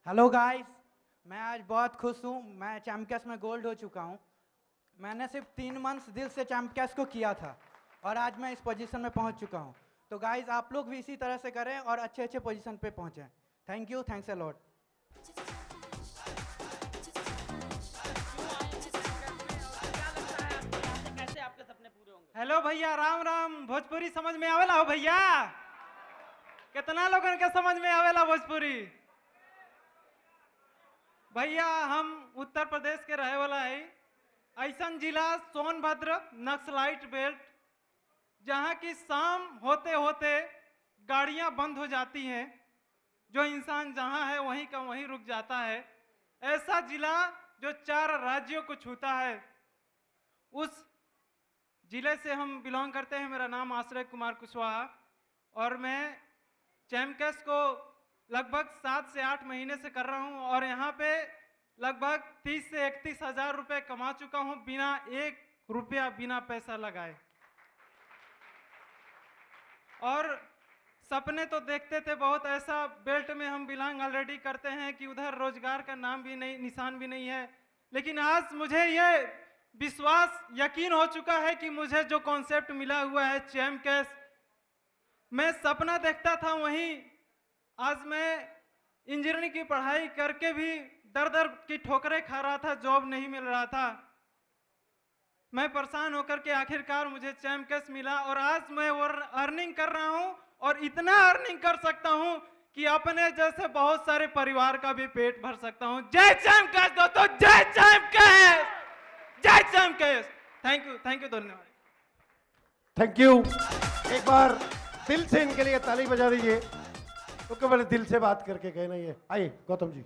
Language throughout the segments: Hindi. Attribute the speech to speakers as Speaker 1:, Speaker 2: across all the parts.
Speaker 1: हेलो गाइस, मैं आज बहुत खुश हूँ। मैं चैम्पियंस में गोल्ड हो चुका हूँ। मैंने सिर्फ 3 मंथ्स दिल से चैम्पियंस को किया था और आज मैं इस पोजीशन में पहुँच चुका हूँ। तो गाइस आप लोग भी इसी तरह से करें और अच्छे अच्छे पोजीशन पे पहुँचें। Thank you, thanks a lot.
Speaker 2: Hello भैया, राम राम। भोजपुरी समझ में आवेला हो भैया? कितना लोगन के समझ में आवेला भोजपुरी? भैया हम उत्तर प्रदेश के रहे वाला है। ऐसा जिला सोनभद्र नक्सलाइट बेल्ट, जहाँ की शाम होते होते गाड़ियाँ बंद हो जाती हैं। जो इंसान जहाँ है वहीं का वहीं रुक जाता है। ऐसा जिला जो 4 राज्यों को छूता है, उस जिले से हम बिलोंग करते हैं। मेरा नाम आश्रय कुमार कुशवाहा और मैं चैम्पियंस को लगभग 7 से 8 महीने से कर रहा हूं और यहाँ पे लगभग 30 से 31 हज़ार रुपये कमा चुका हूं बिना 1 रुपया बिना पैसा लगाए। और सपने तो देखते थे बहुत, ऐसा बेल्ट में हम बिलोंग ऑलरेडी करते हैं कि उधर रोजगार का नाम भी नहीं, निशान भी नहीं है। लेकिन आज मुझे ये विश्वास यकीन हो चुका है कि मुझे जो कॉन्सेप्ट मिला हुआ है चैम्पियंस, मैं सपना देखता था वहीं आज मैं इंजीनियरिंग की पढ़ाई करके भी दर दर की ठोकरें खा रहा था, जॉब नहीं मिल रहा था। मैं परेशान होकर के आखिरकार मुझे चैम्पियंस मिला और आज मैं वो अर्निंग कर रहा हूं और इतना अर्निंग कर सकता हूं कि अपने जैसे बहुत सारे परिवार का भी पेट भर सकता हूं। जय चैम्पियंस दोस्तों, जय चैम्पियंस, जय चैम्पियंस। थैंक यू, धन्यवाद।
Speaker 3: Thank you. एक बार दिल से इनके लिए ताली बजा दीजिए, तो केवल दिल से बात करके कहना ही है। आइए गौतम जी।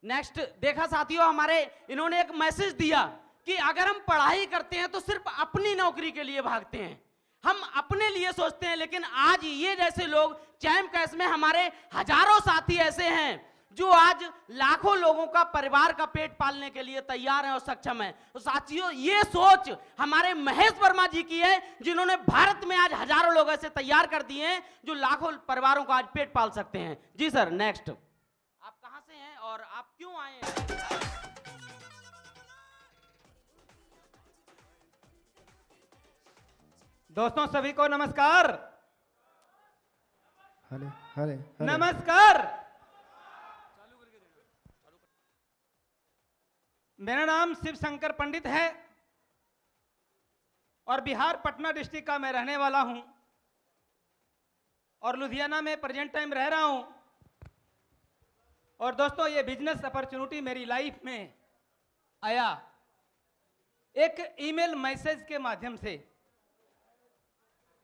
Speaker 4: नेक्स्ट देखा साथियों, हमारे इन्होंने एक मैसेज दिया कि अगर हम पढ़ाई करते हैं तो सिर्फ अपनी नौकरी के लिए भागते हैं, हम अपने लिए सोचते हैं। लेकिन आज ये जैसे लोग चैम्पियंस में हमारे हजारों साथी ऐसे हैं जो आज लाखों लोगों का परिवार का पेट पालने के लिए तैयार हैं और सक्षम हैं। तो साथियों, ये सोच हमारे महेश वर्मा जी की है, जिन्होंने भारत में आज हजारों लोग ऐसे तैयार कर दिए हैं जो लाखों परिवारों का आज पेट पाल सकते हैं। जी सर, नेक्स्ट। आप कहां से हैं और आप क्यों आए हैं?
Speaker 2: दोस्तों सभी को नमस्कार।
Speaker 3: हले हले
Speaker 2: नमस्कार। मेरा नाम शिव शंकर पंडित है और बिहार पटना डिस्ट्रिक्ट का मैं रहने वाला हूं और लुधियाना में प्रेजेंट टाइम रह रहा हूं। और दोस्तों, ये बिजनेस अपॉर्चुनिटी मेरी लाइफ में आया एक ईमेल मैसेज के माध्यम से।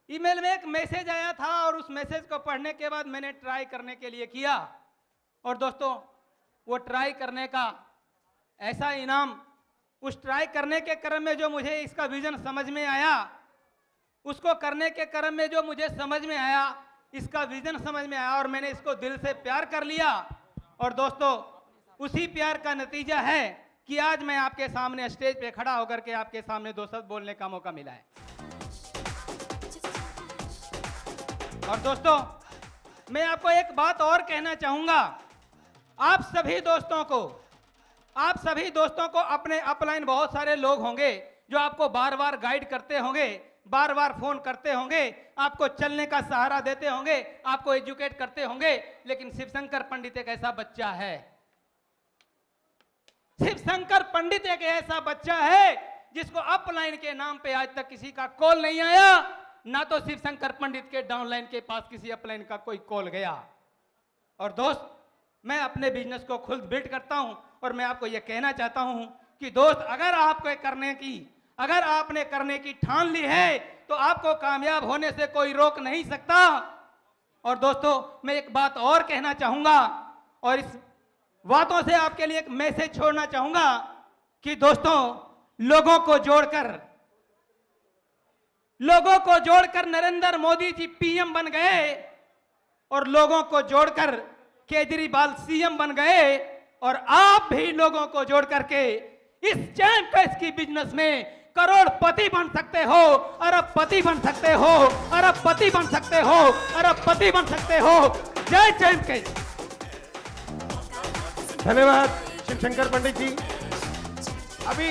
Speaker 2: ईमेल में एक मैसेज आया था और उस मैसेज को पढ़ने के बाद मैंने ट्राई करने के लिए किया और दोस्तों, वो ट्राई करने का ऐसा इनाम, उस ट्राई करने के क्रम में जो मुझे इसका विजन समझ में आया, उसको करने के क्रम में जो मुझे समझ में आया, इसका विजन समझ में आया और मैंने इसको दिल से प्यार कर लिया। और दोस्तों, उसी प्यार का नतीजा है कि आज मैं आपके सामने स्टेज पे खड़ा होकर के आपके सामने 2 शब्द बोलने का मौका मिला है। और दोस्तों, मैं आपको एक बात और कहना चाहूंगा। आप सभी दोस्तों को अपने अपलाइन बहुत सारे लोग होंगे जो आपको बार बार गाइड करते होंगे, बार बार फोन करते होंगे, आपको चलने का सहारा देते होंगे, आपको एजुकेट करते होंगे। लेकिन शिवशंकर पंडित एक ऐसा बच्चा है, शिवशंकर पंडित एक ऐसा बच्चा है जिसको अपलाइन के नाम पे आज तक किसी का कॉल नहीं आया, ना तो शिवशंकर पंडित के डाउनलाइन के पास किसी अपलाइन का कोई कॉल गया। और दोस्त, मैं अपने बिजनेस को खुद बिल्ड करता हूं और मैं आपको यह कहना चाहता हूं कि दोस्त, अगर आपने करने की ठान ली है तो आपको कामयाब होने से कोई रोक नहीं सकता। और दोस्तों, मैं एक बात और कहना चाहूंगा और इस बातों से आपके लिए एक मैसेज छोड़ना चाहूंगा कि दोस्तों, लोगों को जोड़कर नरेंद्र मोदी जी पीएम बन गए और लोगों को जोड़कर केजरीवाल सीएम बन गए। और आप भी लोगों को जोड़ करके इस चैम्पियंस की बिजनेस में करोड़पति बन सकते हो, अरबपति बन सकते हो, अरबपति बन सकते हो, अरबपति बन सकते हो। जय चैम्पियंस।
Speaker 3: धन्यवाद शिवशंकर पंडित जी। अभी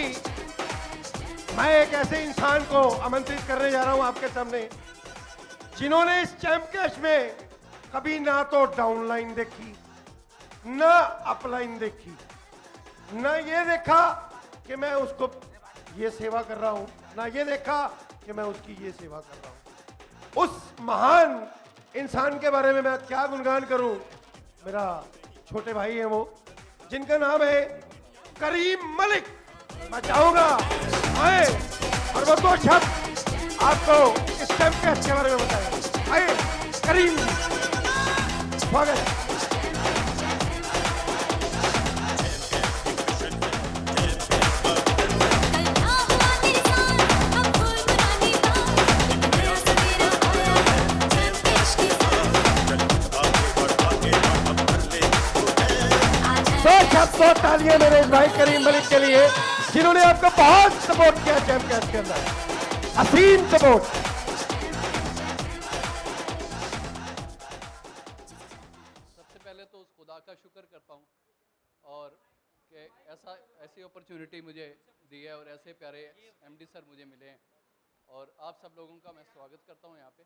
Speaker 3: मैं एक ऐसे इंसान को आमंत्रित करने जा रहा हूं आपके सामने जिन्होंने इस चैंप कैश में कभी ना तो डाउन लाइन देखी, ना अपलाइन देखी, ना ये देखा कि मैं उसको ये सेवा कर रहा हूं, ना ये देखा कि मैं उसकी ये सेवा कर रहा हूं। उस महान इंसान के बारे में मैं क्या गुणगान करूं। मेरा छोटे भाई है वो, जिनका नाम है करीम मलिक। मैं चाहूंगा आए और वो दो शब्द आपको इस चैंप कैश के बारे में बताएं। आइए करीम, स्वागत है। तो तालियां मेरे भाई करीम मलिक के लिए, जिन्होंने आपको बहुत सपोर्ट किया चैंप कैश के अंदर, असीम सपोर्ट।
Speaker 5: सबसे पहले तो उस खुदा का शुक्र करता हूँ और कि ऐसी अपॉर्चुनिटी मुझे दी है और ऐसे प्यारे एमडी सर मुझे मिले हैं और आप सब लोगों का मैं स्वागत करता हूँ यहाँ पे।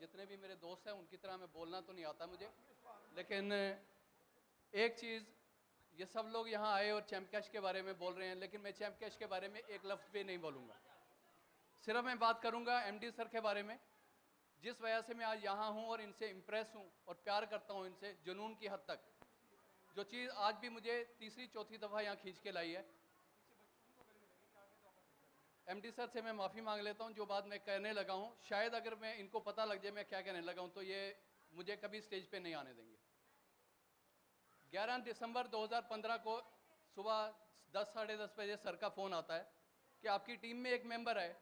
Speaker 5: जितने भी मेरे दोस्त हैं उनकी तरह मैं बोलना तो नहीं आता मुझे, लेकिन एक चीज़, ये सब लोग यहाँ आए और चैंप कैश के बारे में बोल रहे हैं, लेकिन मैं चैंप कैश के बारे में एक लफ्ज़ भी नहीं बोलूँगा। सिर्फ मैं बात करूँगा एमडी सर के बारे में, जिस वजह से मैं आज यहाँ हूँ और इनसे इम्प्रेस हूँ और प्यार करता हूँ इनसे जुनून की हद तक। जो चीज़ आज भी मुझे तीसरी चौथी दफ़ा यहाँ खींच के लाई है। एमडी सर से मैं माफ़ी मांग लेता हूँ जो बात मैं कहने लगा हूँ, शायद अगर मैं इनको पता लग जाए मैं क्या कहने लगा हूँ तो ये मुझे कभी स्टेज पे नहीं आने देंगे। 11 दिसंबर 2015 को सुबह 10 साढ़े 10 बजे सर का फ़ोन आता है कि आपकी टीम में एक मेंबर है,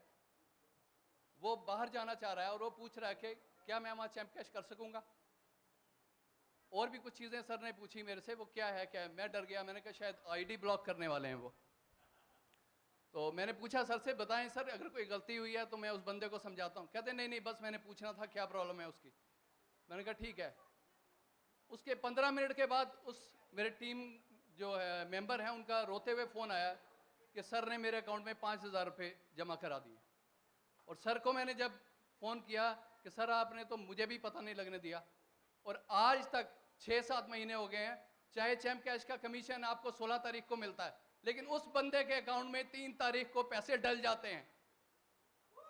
Speaker 5: वो बाहर जाना चाह रहा है और वो पूछ रहा है कि क्या मैं वहाँ चैंप कैश कर सकूँगा। और भी कुछ चीज़ें सर ने पूछी मेरे से, वो क्या है क्या है। मैं डर गया, मैंने कहा शायद आईडी ब्लॉक करने वाले हैं वो। तो मैंने पूछा सर से, बताएं सर अगर कोई गलती हुई है तो मैं उस बंदे को समझाता हूँ। कहते नहीं नहीं, बस मैंने पूछना था क्या प्रॉब्लम है उसकी। मैंने कहा ठीक है। उसके 15 मिनट के बाद उस मेरे टीम जो है मेंबर हैं उनका रोते हुए फ़ोन आया कि सर ने मेरे अकाउंट में 5,000 रुपये जमा करा दिए। और सर को मैंने जब फ़ोन किया कि सर आपने तो मुझे भी पता नहीं लगने दिया, और आज तक 6-7 महीने हो गए हैं, चाहे चैंप कैश का कमीशन आपको 16 तारीख को मिलता है, लेकिन उस बंदे के अकाउंट में 3 तारीख को पैसे डल जाते हैं।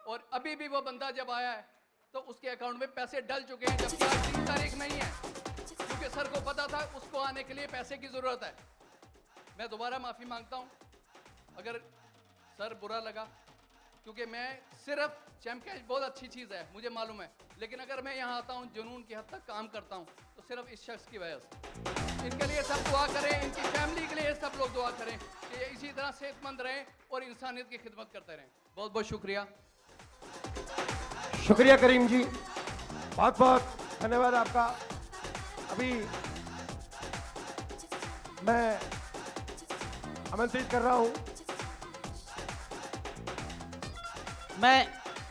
Speaker 5: और अभी भी वो बंदा जब आया है तो उसके अकाउंट में पैसे डल चुके हैं, जबकि आज 3 तारीख नहीं है, क्योंकि सर को पता था उसको आने के लिए पैसे की ज़रूरत है। मैं दोबारा माफ़ी मांगता हूँ अगर सर बुरा लगा, क्योंकि मैं सिर्फ चैंप कैश बहुत अच्छी चीज़ है मुझे मालूम है, लेकिन अगर मैं यहाँ आता हूँ जुनून की हद तक काम करता हूँ तो सिर्फ इस शख्स की वजह से। इनके लिए सब दुआ करें, इनकी फैमिली के लिए सब लोग दुआ करें कि ये इसी तरह सेहतमंद रहें और इंसानियत की खिदमत करते रहें। बहुत बहुत शुक्रिया।
Speaker 3: शुक्रिया करीम जी, बहुत बहुत धन्यवाद आपका। अभी मैं आमंत्रित कर रहा हूं,
Speaker 4: मैं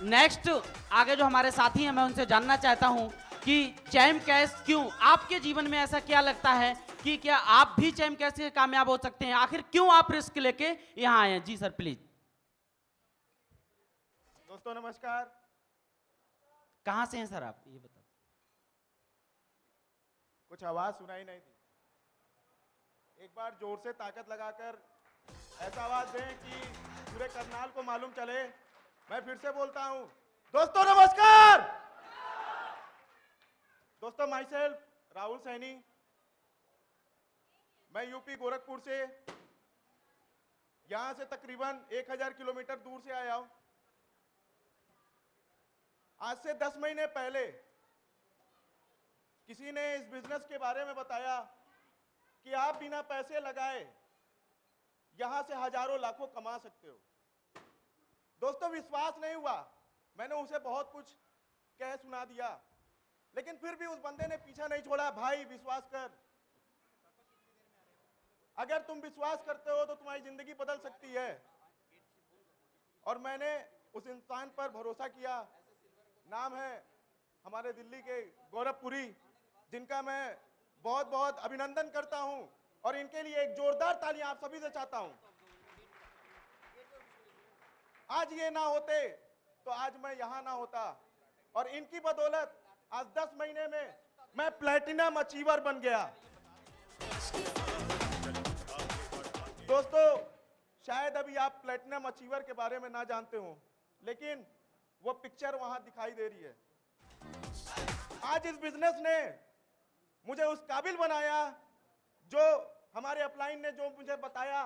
Speaker 4: नेक्स्ट आगे जो हमारे साथी हैं मैं उनसे जानना चाहता हूं कि चैंप कैश क्यों आपके जीवन में ऐसा क्या लगता है कि क्या आप भी चैंप कैश से कामयाब हो सकते हैं, आखिर क्यों आप रिस्क लेके यहां आए हैं। जी सर प्लीज।
Speaker 6: दोस्तों नमस्कार।
Speaker 4: कहां से हैं सर आप, ये बता।
Speaker 6: कुछ आवाज सुनाई नहीं थी, एक बार जोर से ताकत लगाकर ऐसा आवाज दें कि पूरे करनाल को मालूम चले। मैं फिर से बोलता हूं, दोस्तों नमस्कार। दोस्तों माई सेल्फ राहुल सैनी, मैं यूपी गोरखपुर से यहां से तकरीबन 1000 किलोमीटर दूर से आया हूं। आज से 10 महीने पहले किसी ने इस बिजनेस के बारे में बताया कि आप बिना पैसे लगाए यहां से हजारों लाखों कमा सकते हो। दोस्तों विश्वास नहीं हुआ, मैंने उसे बहुत कुछ कह सुना दिया, लेकिन फिर भी उस बंदे ने पीछा नहीं छोड़ा। भाई विश्वास कर, अगर तुम विश्वास करते हो तो तुम्हारी जिंदगी बदल सकती है। और मैंने उस इंसान पर भरोसा किया। नाम है हमारे दिल्ली के गौरवपुरी, जिनका मैं बहुत बहुत अभिनंदन करता हूं और इनके लिए एक जोरदार तालियां आप सभी से चाहता हूं। आज ये ना होते तो आज मैं यहां ना होता, और इनकी बदौलत आज 10 महीने में मैं प्लैटिनम अचीवर बन गया। दोस्तों, शायद अभी आप प्लैटिनम अचीवर के बारे में ना जानते हो, लेकिन वो पिक्चर वहां दिखाई दे रही है। आज इस बिजनेस ने मुझे उस काबिल बनाया जो हमारे अपलाइन ने जो मुझे बताया।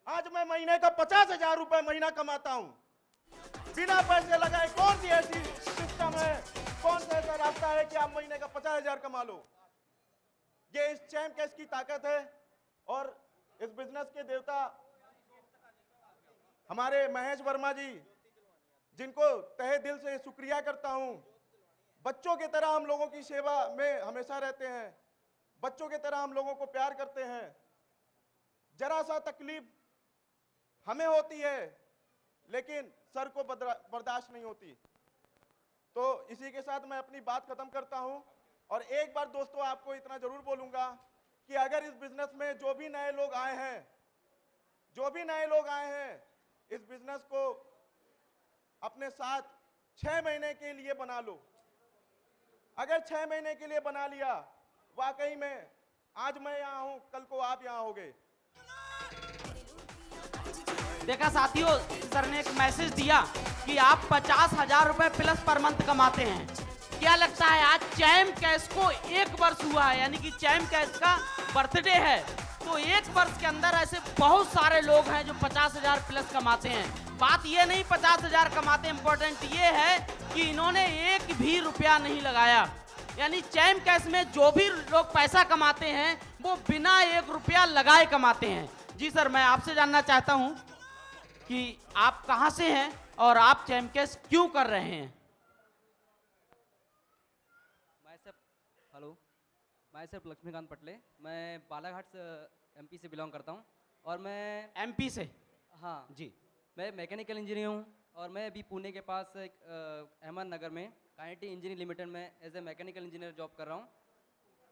Speaker 6: आज मैं महीने का 50,000 रुपए महीना कमाता हूं बिना पैसे लगाए। कौन सी ऐसी सिस्टम है, कौन सा ऐसा रास्ता है कि आप महीने का 50,000 कमा लो? ये इस चैम्प कैश की ताकत है, और इस बिजनेस के देवता हमारे महेश वर्मा जी, जिनको तहे दिल से शुक्रिया करता हूं। बच्चों की तरह हम लोगों की सेवा में हमेशा रहते हैं, बच्चों की तरह हम लोगों को प्यार करते हैं। जरा सा तकलीफ हमें होती है, लेकिन सर को बर्दाश्त नहीं होती। तो इसी के साथ मैं अपनी बात खत्म करता हूं, और एक बार दोस्तों आपको इतना जरूर बोलूंगा कि अगर इस बिजनेस में जो भी नए लोग आए हैं, इस बिजनेस को अपने साथ 6 महीने के लिए बना लो। अगर 6 महीने के लिए बना लिया, वाकई में आज मैं यहां हूं, कल को आप यहां होगे।
Speaker 4: देखा साथियों, सर ने एक मैसेज दिया कि आप 50,000 रुपए प्लस पर मंथ कमाते हैं। क्या लगता है आज चैम्प कैश को 1 वर्ष हुआ है, यानी कि चैम्प कैश का बर्थडे है, तो 1 वर्ष के अंदर ऐसे बहुत सारे लोग हैं जो 50,000 प्लस कमाते हैं। बात ये नहीं 50,000 कमाते, इंपॉर्टेंट ये है कि इन्होंने 1 भी रुपया नहीं लगाया। यानी चैम्प कैश में जो भी लोग पैसा कमाते हैं वो बिना 1 रुपया लगाए कमाते हैं। जी सर, मैं आपसे जानना चाहता हूं कि आप कहां से हैं और आप चैम्प कैश क्यों कर रहे हैं?
Speaker 7: मैं सिर्फ लक्ष्मीकांत पटले, मैं बालाघाट से एमपी से बिलोंग करता हूं, और मैं
Speaker 4: एमपी से?
Speaker 7: हाँ
Speaker 4: जी।
Speaker 7: मैं मैकेनिकल इंजीनियर हूं, और मैं अभी पुणे के पास एक अहमदनगर में काइनेटी इंजीनियरिंग लिमिटेड में as a mechanical engineer job कर रहा हूं।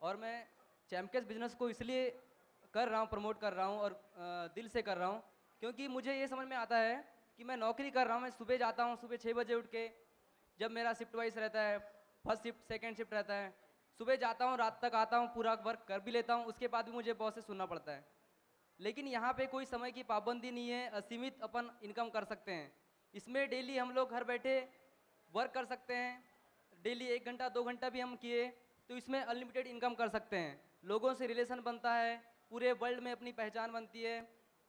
Speaker 7: और मैं चैम्प कैश बिजनेस को इसलिए कर रहा हूं, प्रमोट कर रहा हूं और दिल से कर रहा हूं, क्योंकि मुझे ये समझ में आता है कि मैं नौकरी कर रहा हूं। मैं सुबह जाता हूं, सुबह 6 बजे उठ के, जब मेरा शिफ्ट वाइज रहता है, फर्स्ट शिफ्ट सेकंड शिफ्ट रहता है, सुबह जाता हूं, रात तक आता हूं, पूरा वर्क कर भी लेता हूं, उसके बाद भी मुझे बॉस से सुनना पड़ता है। लेकिन यहाँ पे कोई समय की पाबंदी नहीं है, असीमित अपन इनकम कर सकते हैं। इसमें डेली हम लोग घर बैठे वर्क कर सकते हैं, डेली 1 घंटा 2 घंटा भी हम किए तो इसमें अनलिमिटेड इनकम कर सकते हैं। लोगों से रिलेशन बनता है, पूरे वर्ल्ड में अपनी पहचान बनती है,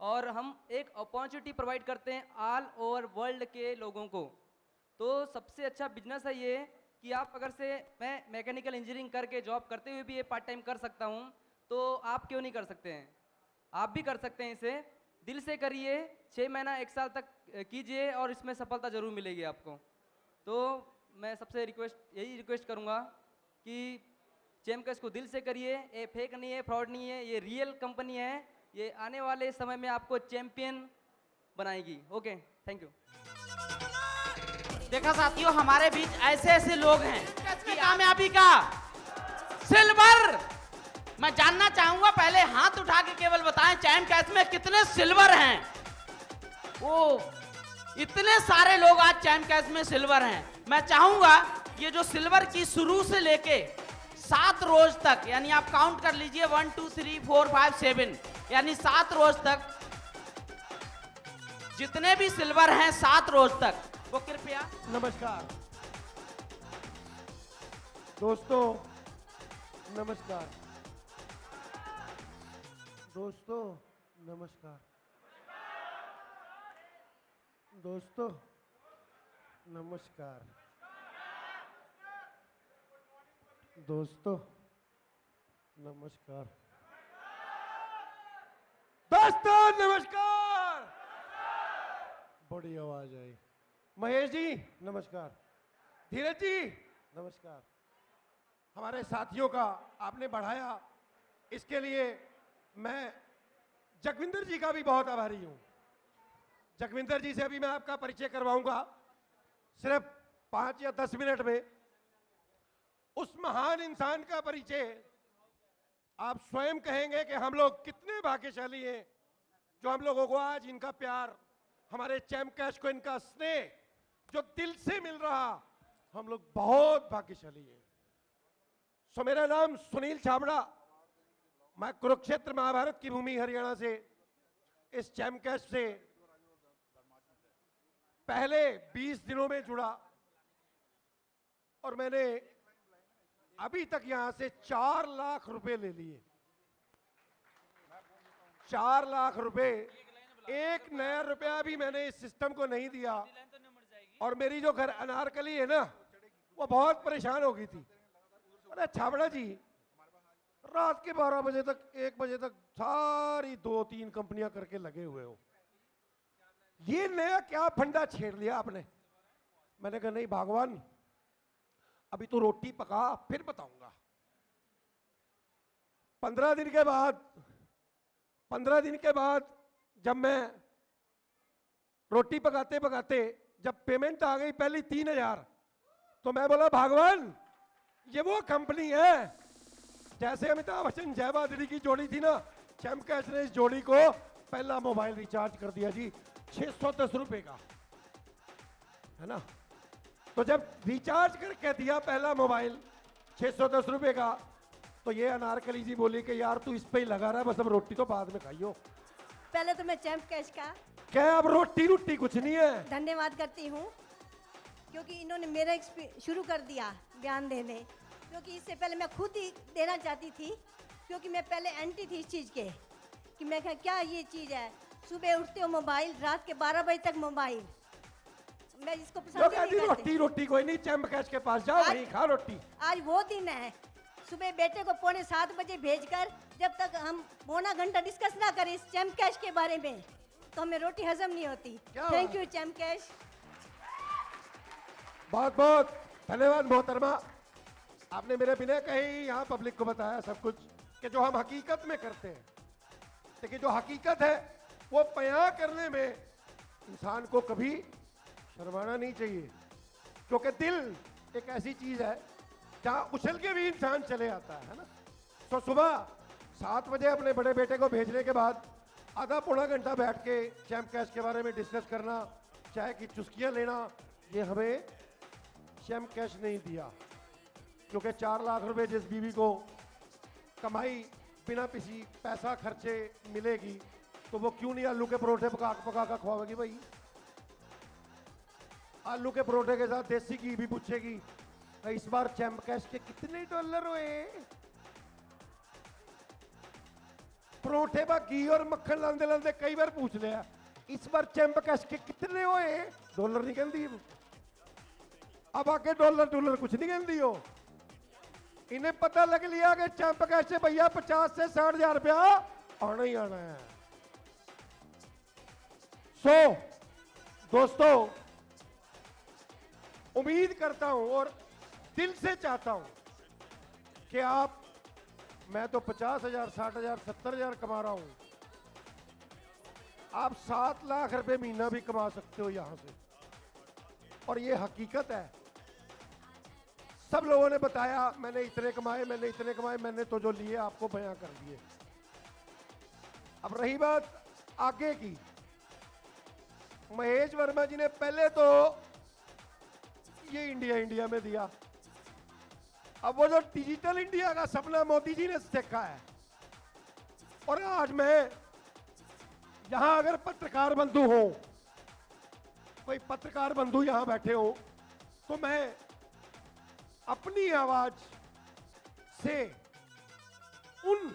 Speaker 7: और हम एक अपॉर्चुनिटी प्रोवाइड करते हैं ऑल ओवर वर्ल्ड के लोगों को। तो सबसे अच्छा बिजनेस है ये कि आप अगर से मैं मैकेनिकल इंजीनियरिंग करके जॉब करते हुए भी ये पार्ट टाइम कर सकता हूँ, तो आप क्यों नहीं कर सकते हैं? आप भी कर सकते हैं। इसे दिल से करिए, 6 महीना 1 साल तक कीजिए और इसमें सफलता जरूर मिलेगी आपको। तो मैं सबसे यही रिक्वेस्ट करूँगा कि चैम्प कैश को दिल से करिए। ये फेक नहीं है, फ्रॉड नहीं है, ये रियल कंपनी है। ये आने वाले समय में आपको चैंपियन बनाएगी। Okay, thank you.
Speaker 4: देखा साथियों, हमारे बीच ऐसे ऐसे लोग हैं कि कामयाबी का सिल्वर। मैं जानना चाहूंगा, पहले हाथ उठा के केवल बताएं चैम्प कैश में कितने सिल्वर हैं। ओ, इतने सारे लोग आज चैम्प कैश में सिल्वर हैं। मैं चाहूंगा ये जो सिल्वर की शुरू से लेके 7 रोज तक, यानी आप काउंट कर लीजिए 1 2 3 4 5 7, यानी 7 रोज तक जितने भी सिल्वर हैं 7 रोज तक, वो कृपया।
Speaker 3: नमस्कार दोस्तों, नमस्कार दोस्तों, नमस्कार दोस्तों, नमस्कार दोस्तों, नमस्कार दोस्तों, नमस्कार। बड़ी आवाज आई। महेश जी नमस्कार, धीरज जी नमस्कार। हमारे साथियों का आपने बढ़ाया, इसके लिए मैं जगविंदर जी का भी बहुत आभारी हूं। जगविंदर जी से अभी मैं आपका परिचय करवाऊंगा सिर्फ 5 या 10 मिनट में। उस महान इंसान का परिचय आप स्वयं कहेंगे कि हम लोग कितने भाग्यशाली हैं जो हम लोगों को आज इनका प्यार, हमारे चैम्प कैश को इनका स्नेह जो दिल से मिल रहा, हम लोग बहुत भाग्यशाली हैं। सो मेरा नाम सुनील छाबड़ा, मैं कुरुक्षेत्र महाभारत की भूमि हरियाणा से इस चैम्प कैश से पहले 20 दिनों में जुड़ा और मैंने अभी तक यहां से 4 लाख रुपए ले लिए। 4 लाख रुपए, एक नया रुपया भी मैंने इस सिस्टम को नहीं दिया। और मेरी जो घर अनारकली है ना, वो बहुत परेशान हो गई थी। अरे छाबड़ा जी, रात के 12 बजे तक 1 बजे तक सारी 2-3 कंपनियां करके लगे हुए हो, ये नया क्या फंडा छेड़ लिया आपने? मैंने कहा नहीं भगवान, अभी तो रोटी पका फिर बताऊंगा। 15 दिन के बाद जब मैं रोटी पकाते पकाते जब पेमेंट आ गई पहली 3000, तो मैं बोला भगवान, ये वो कंपनी है जैसे अमिताभ बच्चन जय बहादुरी की जोड़ी थी ना, चैम्प कैश ने इस जोड़ी को पहला मोबाइल रिचार्ज कर दिया जी 610 रुपए का, है ना। तो जब रिचार्ज करके दिया पहला मोबाइल 610 रुपए का, तो ये अनारकली जी बोली कि यार तू इस पे ही लगा रहा है, बस अब रोटी तो बाद में खाइयो।
Speaker 8: पहले तो मैं चैम्प कैश का
Speaker 3: क्या अब रोटी कुछ नहीं है।
Speaker 8: धन्यवाद करती हूँ, क्योंकि इन्होंने मेरा शुरू कर दिया बयान देने, क्योंकि इससे पहले मैं खुद ही देना चाहती थी, क्योंकि मैं पहले एंटी थी इस चीज़ के, कि मैं कहा क्या ये चीज़ है, सुबह उठते हो मोबाइल, रात के 12 बजे तक मोबाइल, मैं इसको पसंद नहीं करती।
Speaker 3: रोटी कोई नहीं, चैम्प कैश के पास जाओ, वहीं खा रोटी।
Speaker 8: आज वो दिन है, सुबह बेटे को 6:45 बजे भेजकर जब तक हम पौना घंटा डिस्कस ना करें इस चैम्प कैश के बारे में, तो हमें रोटी हजम नहीं होती। Thank you champ cash.
Speaker 3: बहुत बहुत धन्यवाद मोहतरमा, आपने मेरे बिना कहे ही यहाँ पब्लिक को बताया सब कुछ कि जो हम हकीकत में करते हैं। देखिए जो हकीकत है वो बयां करने में इंसान को कभी शर्माना नहीं चाहिए, क्योंकि दिल एक ऐसी चीज है जहां उछल के भी इंसान चले आता है ना। तो सुबह 7 बजे अपने बड़े बेटे को भेजने के बाद आधा पौना घंटा बैठ के चैम्प कैश के बारे में डिस्कस करना, चाय की चुस्कियां लेना, ये हमें चैम्प कैश नहीं दिया। क्योंकि 4 लाख रुपए जिस बीवी को कमाई बिना किसी पैसा खर्चे मिलेगी, तो वो क्यों नहीं आलू के परोठे पका कर खवाएगी भाई। आलू के परोठे के साथ देसी घी भी पूछेगी, इस बार चैम्प कैश के कितने डॉलर हुए। परोठे बा घी और मक्खन लांदे लांदे कई बार पूछ लिया, इस बार चैम्प कैश के कितने हुए। डॉलर नहीं कहती, अब आके डॉलर कुछ नहीं कहती हो। इन्हें पता लग लिया कि चैम्प कैश से भैया 50 से 60 हजार रुपया आना ही आना है। सो दोस्तों, उम्मीद करता हूं और दिल से चाहता हूं कि आप, मैं तो 50,000, 60,000, 70,000 कमा रहा हूं, आप 7 लाख रुपए महीना भी कमा सकते हो यहां से, और ये हकीकत है। सब लोगों ने बताया मैंने इतने कमाए, मैंने तो जो लिए आपको बयां कर दिए। अब रही बात आगे की, महेश वर्मा जी ने पहले तो ये इंडिया में दिया, अब वो जो डिजिटल इंडिया का सपना मोदी जी ने देखा है, और आज मैं यहां अगर पत्रकार बंधु हो, कोई पत्रकार बंधु यहां बैठे हो, तो मैं अपनी आवाज से उन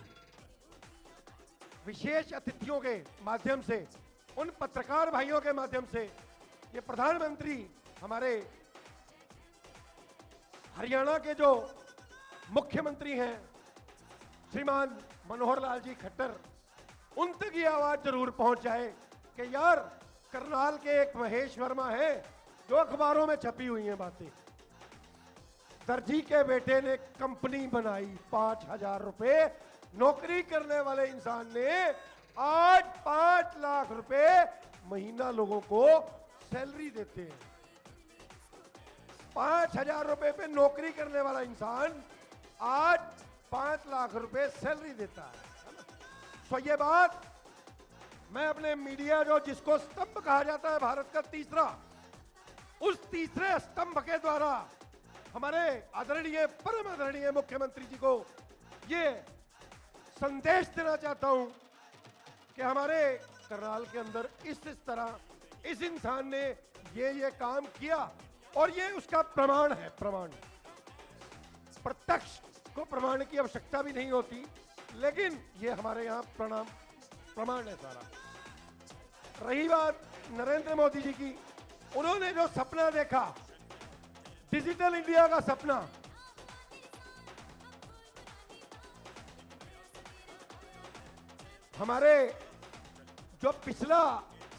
Speaker 3: विशेष अतिथियों के माध्यम से, उन पत्रकार भाइयों के माध्यम से, ये प्रधानमंत्री हमारे हरियाणा के जो मुख्यमंत्री हैं श्रीमान मनोहर लाल जी खट्टर, उन तक ये आवाज जरूर पहुंच जाए कि यार करनाल के एक महेश वर्मा है जो अखबारों में छपी हुई हैं बातें, दर्जी के बेटे ने कंपनी बनाई, 5,000 रुपए नौकरी करने वाले इंसान ने आज 5 लाख रुपए महीना लोगों को सैलरी देते हैं। 5,000 रुपए पे नौकरी करने वाला इंसान आज 5 लाख रुपए सैलरी देता है ना? तो ये बात मैं अपने मीडिया जो जिसको स्तंभ कहा जाता है भारत का तीसरा, उस तीसरे स्तंभ के द्वारा हमारे आदरणीय परम आदरणीय मुख्यमंत्री जी को ये संदेश देना चाहता हूं कि हमारे करनाल के अंदर इस तरह इस इंसान ने ये काम किया और ये उसका प्रमाण है। प्रमाण प्रत्यक्ष को प्रमाण की आवश्यकता भी नहीं होती, लेकिन ये हमारे यहाँ प्रमाण है सारा। रही बात नरेंद्र मोदी जी की, उन्होंने जो सपना देखा डिजिटल इंडिया का सपना, हमारे जो पिछला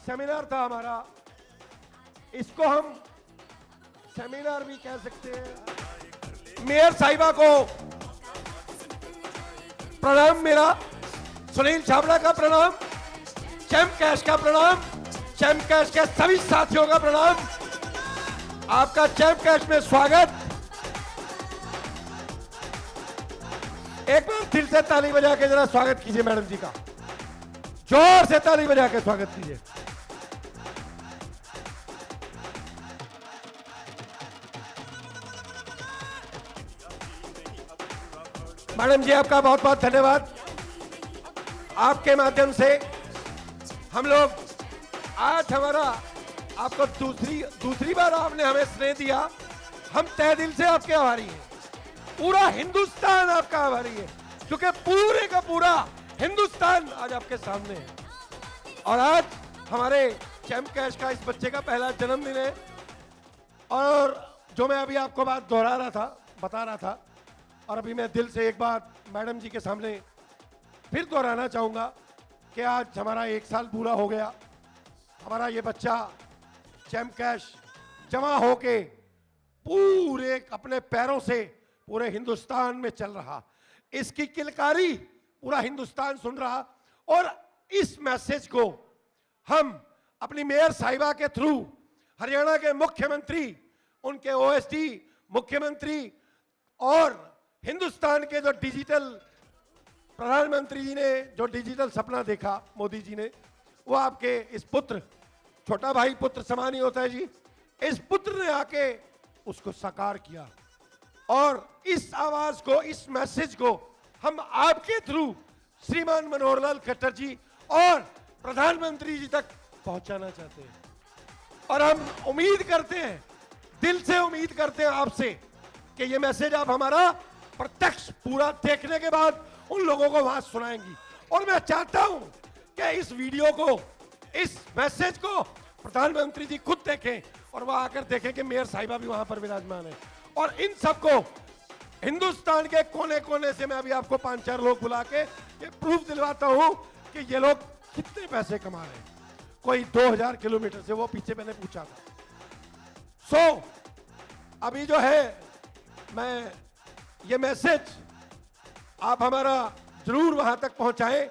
Speaker 3: सेमिनार था हमारा, इसको हम सेमिनार भी कह सकते हैं। मेयर साहिबा को प्रणाम मेरा, सुनील छाबड़ा का प्रणाम, चैम्प कैश का प्रणाम, चैम्प कैश के सभी साथियों का प्रणाम। आपका चैम्प कैश में स्वागत। एक बार दिल से ताली बजा के जरा स्वागत कीजिए मैडम जी का, जोर से ताली बजा के स्वागत कीजिए। मैडम जी आपका बहुत बहुत धन्यवाद। आपके माध्यम से हम लोग आज हमारा आपको दूसरी बार आपने हमें स्नेह दिया, हम तहे दिल से आपके आभारी हैं। पूरा हिंदुस्तान आपका आभारी है, क्योंकि पूरे का पूरा हिंदुस्तान आज आपके सामने है। और आज हमारे चैम्प कैश का इस बच्चे का पहला जन्मदिन है। और जो मैं अभी आपको बात दोहरा रहा था, बता रहा था, और अभी मैं दिल से एक बात मैडम जी के सामने फिर दोहराना चाहूँगा कि आज हमारा 1 साल पूरा हो गया। हमारा ये बच्चा चैम्प कैश जमा होके पूरे अपने पैरों से पूरे हिंदुस्तान में चल रहा, इसकी किलकारी पूरा हिंदुस्तान सुन रहा। और इस मैसेज को हम अपनी मेयर साहिबा के थ्रू हरियाणा के मुख्यमंत्री, उनके ओएसडी मुख्यमंत्री और हिंदुस्तान के जो डिजिटल प्रधानमंत्री जी ने जो डिजिटल सपना देखा मोदी जी ने, वो आपके इस पुत्र, छोटा भाई पुत्र समान ही होता है जी, इस पुत्र ने आके उसको साकार किया। और इस आवाज को, इस मैसेज को हम आपके थ्रू श्रीमान मनोहर लाल खट्टर जी और प्रधानमंत्री जी तक पहुंचाना चाहते हैं। और हम उम्मीद करते हैं, दिल से उम्मीद करते हैं आपसे कि ये मैसेज आप हमारा प्रत्यक्ष पूरा देखने के बाद उन लोगों को वहां सुनाएंगी। और मैं चाहता हूं कि इस वीडियो को, इस मैसेज को प्रधानमंत्री जी खुद देखें और वह आकर देखें कि मेयर साहिबा भी वहां पर विराजमान है। और इन सबको हिंदुस्तान के कोने कोने से मैं अभी आपको 5-4 लोग बुला के ये प्रूफ दिलवाता हूं कि ये लोग कितने पैसे कमा रहे हैं। कोई 2000 किलोमीटर से, वो पीछे मैंने पूछा था। अभी जो है मैं ये मैसेज आप हमारा जरूर वहां तक पहुंचाएं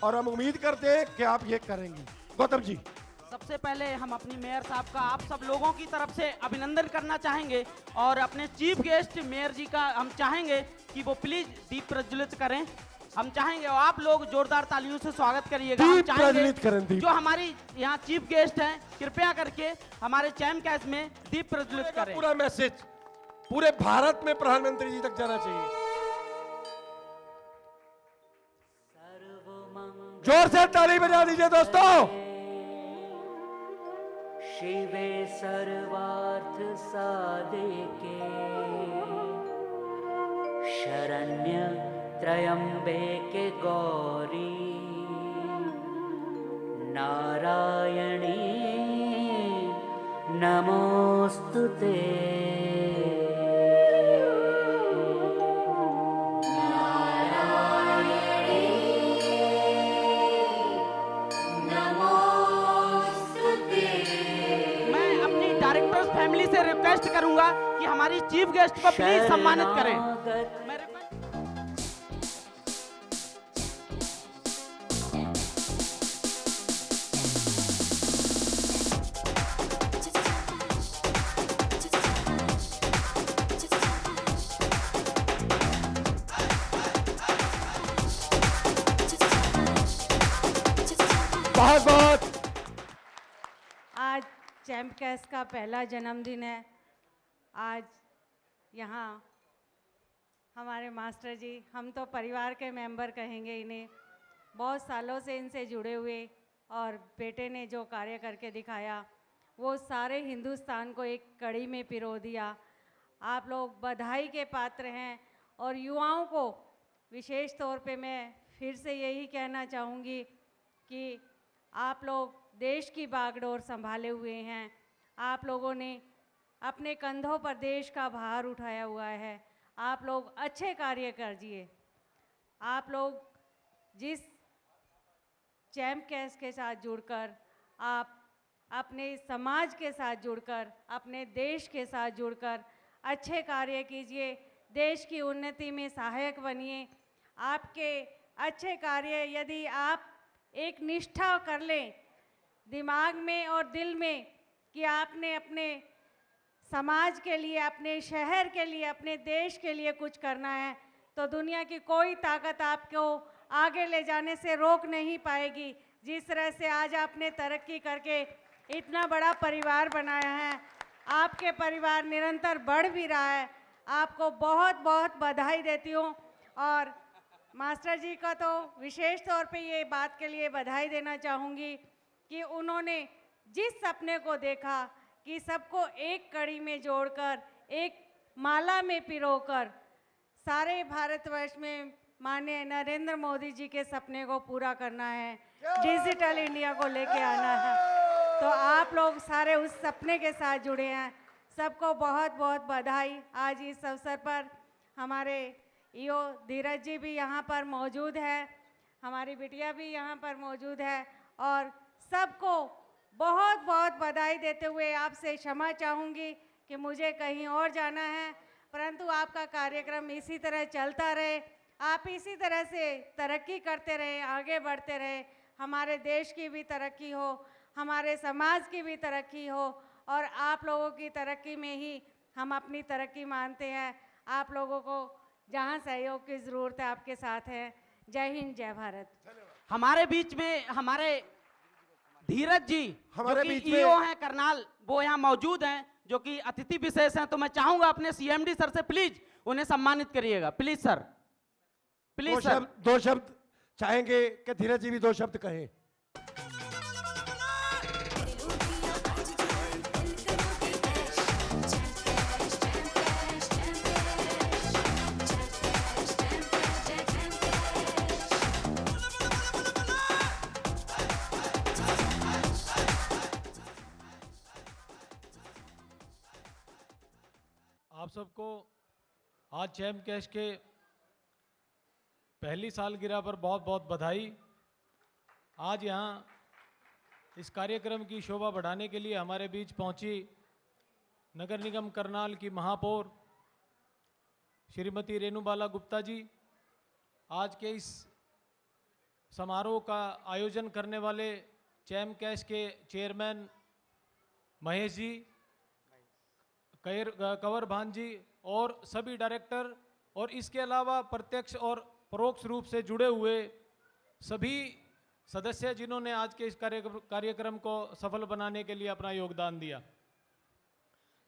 Speaker 3: और हम उम्मीद करते हैं कि आप ये करेंगी। गौतम जी,
Speaker 4: सबसे पहले हम अपनी मेयर साहब का आप सब लोगों की तरफ से अभिनंदन करना चाहेंगे और अपने चीफ गेस्ट मेयर जी का हम चाहेंगे कि वो प्लीज दीप प्रज्वलित करें। हम चाहेंगे और आप लोग जोरदार तालियों से स्वागत करिएगा। हम चाहेंगे जो हमारी यहाँ चीफ गेस्ट हैं, कृपया करके हमारे चैम्प कैश में दीप प्रज्वलित करें।
Speaker 3: पूरा मैसेज पूरे भारत में प्रधानमंत्री जी तक जाना चाहिए। जोर से ताली बजा दीजिए दोस्तों।
Speaker 9: शिवे सर्वार्थ साधिके शरण्य त्र्यंबके गौरी नारायणी नमोस्तुते।
Speaker 4: फैमिली से रिक्वेस्ट करूंगा कि हमारी चीफ गेस्ट को प्लीज सम्मानित करें।
Speaker 3: बहुत बहुत
Speaker 10: आज चैम्पकैस का पहला जन्मदिन है। आज यहाँ हमारे मास्टर जी, हम तो परिवार के मेंबर कहेंगे इन्हें, बहुत सालों से इनसे जुड़े हुए, और बेटे ने जो कार्य करके दिखाया वो सारे हिंदुस्तान को एक कड़ी में पिरो दिया। आप लोग बधाई के पात्र हैं। और युवाओं को विशेष तौर पे मैं फिर से यही कहना चाहूँगी कि आप लोग देश की बागडोर संभाले हुए हैं। आप लोगों ने अपने कंधों पर देश का भार उठाया हुआ है। आप लोग अच्छे कार्य कीजिए। आप लोग जिस चैम्पकैस के साथ जुड़कर, आप अपने समाज के साथ जुड़कर, अपने देश के साथ जुड़कर अच्छे कार्य कीजिए, देश की उन्नति में सहायक बनिए। आपके अच्छे कार्य यदि आप एक निष्ठा कर लें दिमाग में और दिल में कि आपने अपने समाज के लिए, अपने शहर के लिए, अपने देश के लिए कुछ करना है, तो दुनिया की कोई ताकत आपको आगे ले जाने से रोक नहीं पाएगी। जिस तरह से आज आपने तरक्की करके इतना बड़ा परिवार बनाया है, आपके परिवार निरंतर बढ़ भी रहा है। आपको बहुत बहुत बधाई देती हूँ। और मास्टर जी का तो विशेष तौर पे ये बात के लिए बधाई देना चाहूँगी कि उन्होंने जिस सपने को देखा कि सबको एक कड़ी में जोड़कर, एक माला में पिरोकर सारे भारतवर्ष में माननीय नरेंद्र मोदी जी के सपने को पूरा करना है, डिजिटल इंडिया को लेके आना है, तो आप लोग सारे उस सपने के साथ जुड़े हैं। सबको बहुत बहुत बधाई। आज इस अवसर पर हमारे ईओ धीरज जी भी यहाँ पर मौजूद है, हमारी बिटिया भी यहाँ पर मौजूद है, और सबको बहुत बहुत बधाई देते हुए आपसे क्षमा चाहूँगी कि मुझे कहीं और जाना है, परंतु आपका कार्यक्रम इसी तरह चलता रहे, आप इसी तरह से तरक्की करते रहें, आगे बढ़ते रहें, हमारे देश की भी तरक्की हो, हमारे समाज की भी तरक्की हो, और आप लोगों की तरक्की में ही हम अपनी तरक्की मानते हैं। आप लोगों को जहाँ सहयोग की ज़रूरत है आपके साथ हैं। जय हिंद, जय भारत।
Speaker 4: हमारे बीच में हमारे धीरज जी
Speaker 3: हमारे
Speaker 4: जो
Speaker 3: बीच
Speaker 4: कि
Speaker 3: में
Speaker 4: ईओ हैं करनाल, वो यहाँ मौजूद हैं, जो कि अतिथि विशेष हैं। तो मैं चाहूंगा अपने सीएमडी सर से प्लीज उन्हें सम्मानित करिएगा। Please sir, please sir.
Speaker 3: दो शब्द चाहेंगे कि धीरज जी भी दो शब्द कहें।
Speaker 11: आप सबको आज चैम्पकैस के पहली सालगिरह पर बहुत बहुत बधाई। आज यहाँ इस कार्यक्रम की शोभा बढ़ाने के लिए हमारे बीच पहुँची नगर निगम करनाल की महापौर श्रीमती रेणुबाला गुप्ता जी, आज के इस समारोह का आयोजन करने वाले चैम्पकैस के चेयरमैन महेश जी, कंवर भान जी और सभी डायरेक्टर, और इसके अलावा प्रत्यक्ष और परोक्ष रूप से जुड़े हुए सभी सदस्य जिन्होंने आज के इस कार्यक्रम को सफल बनाने के लिए अपना योगदान दिया।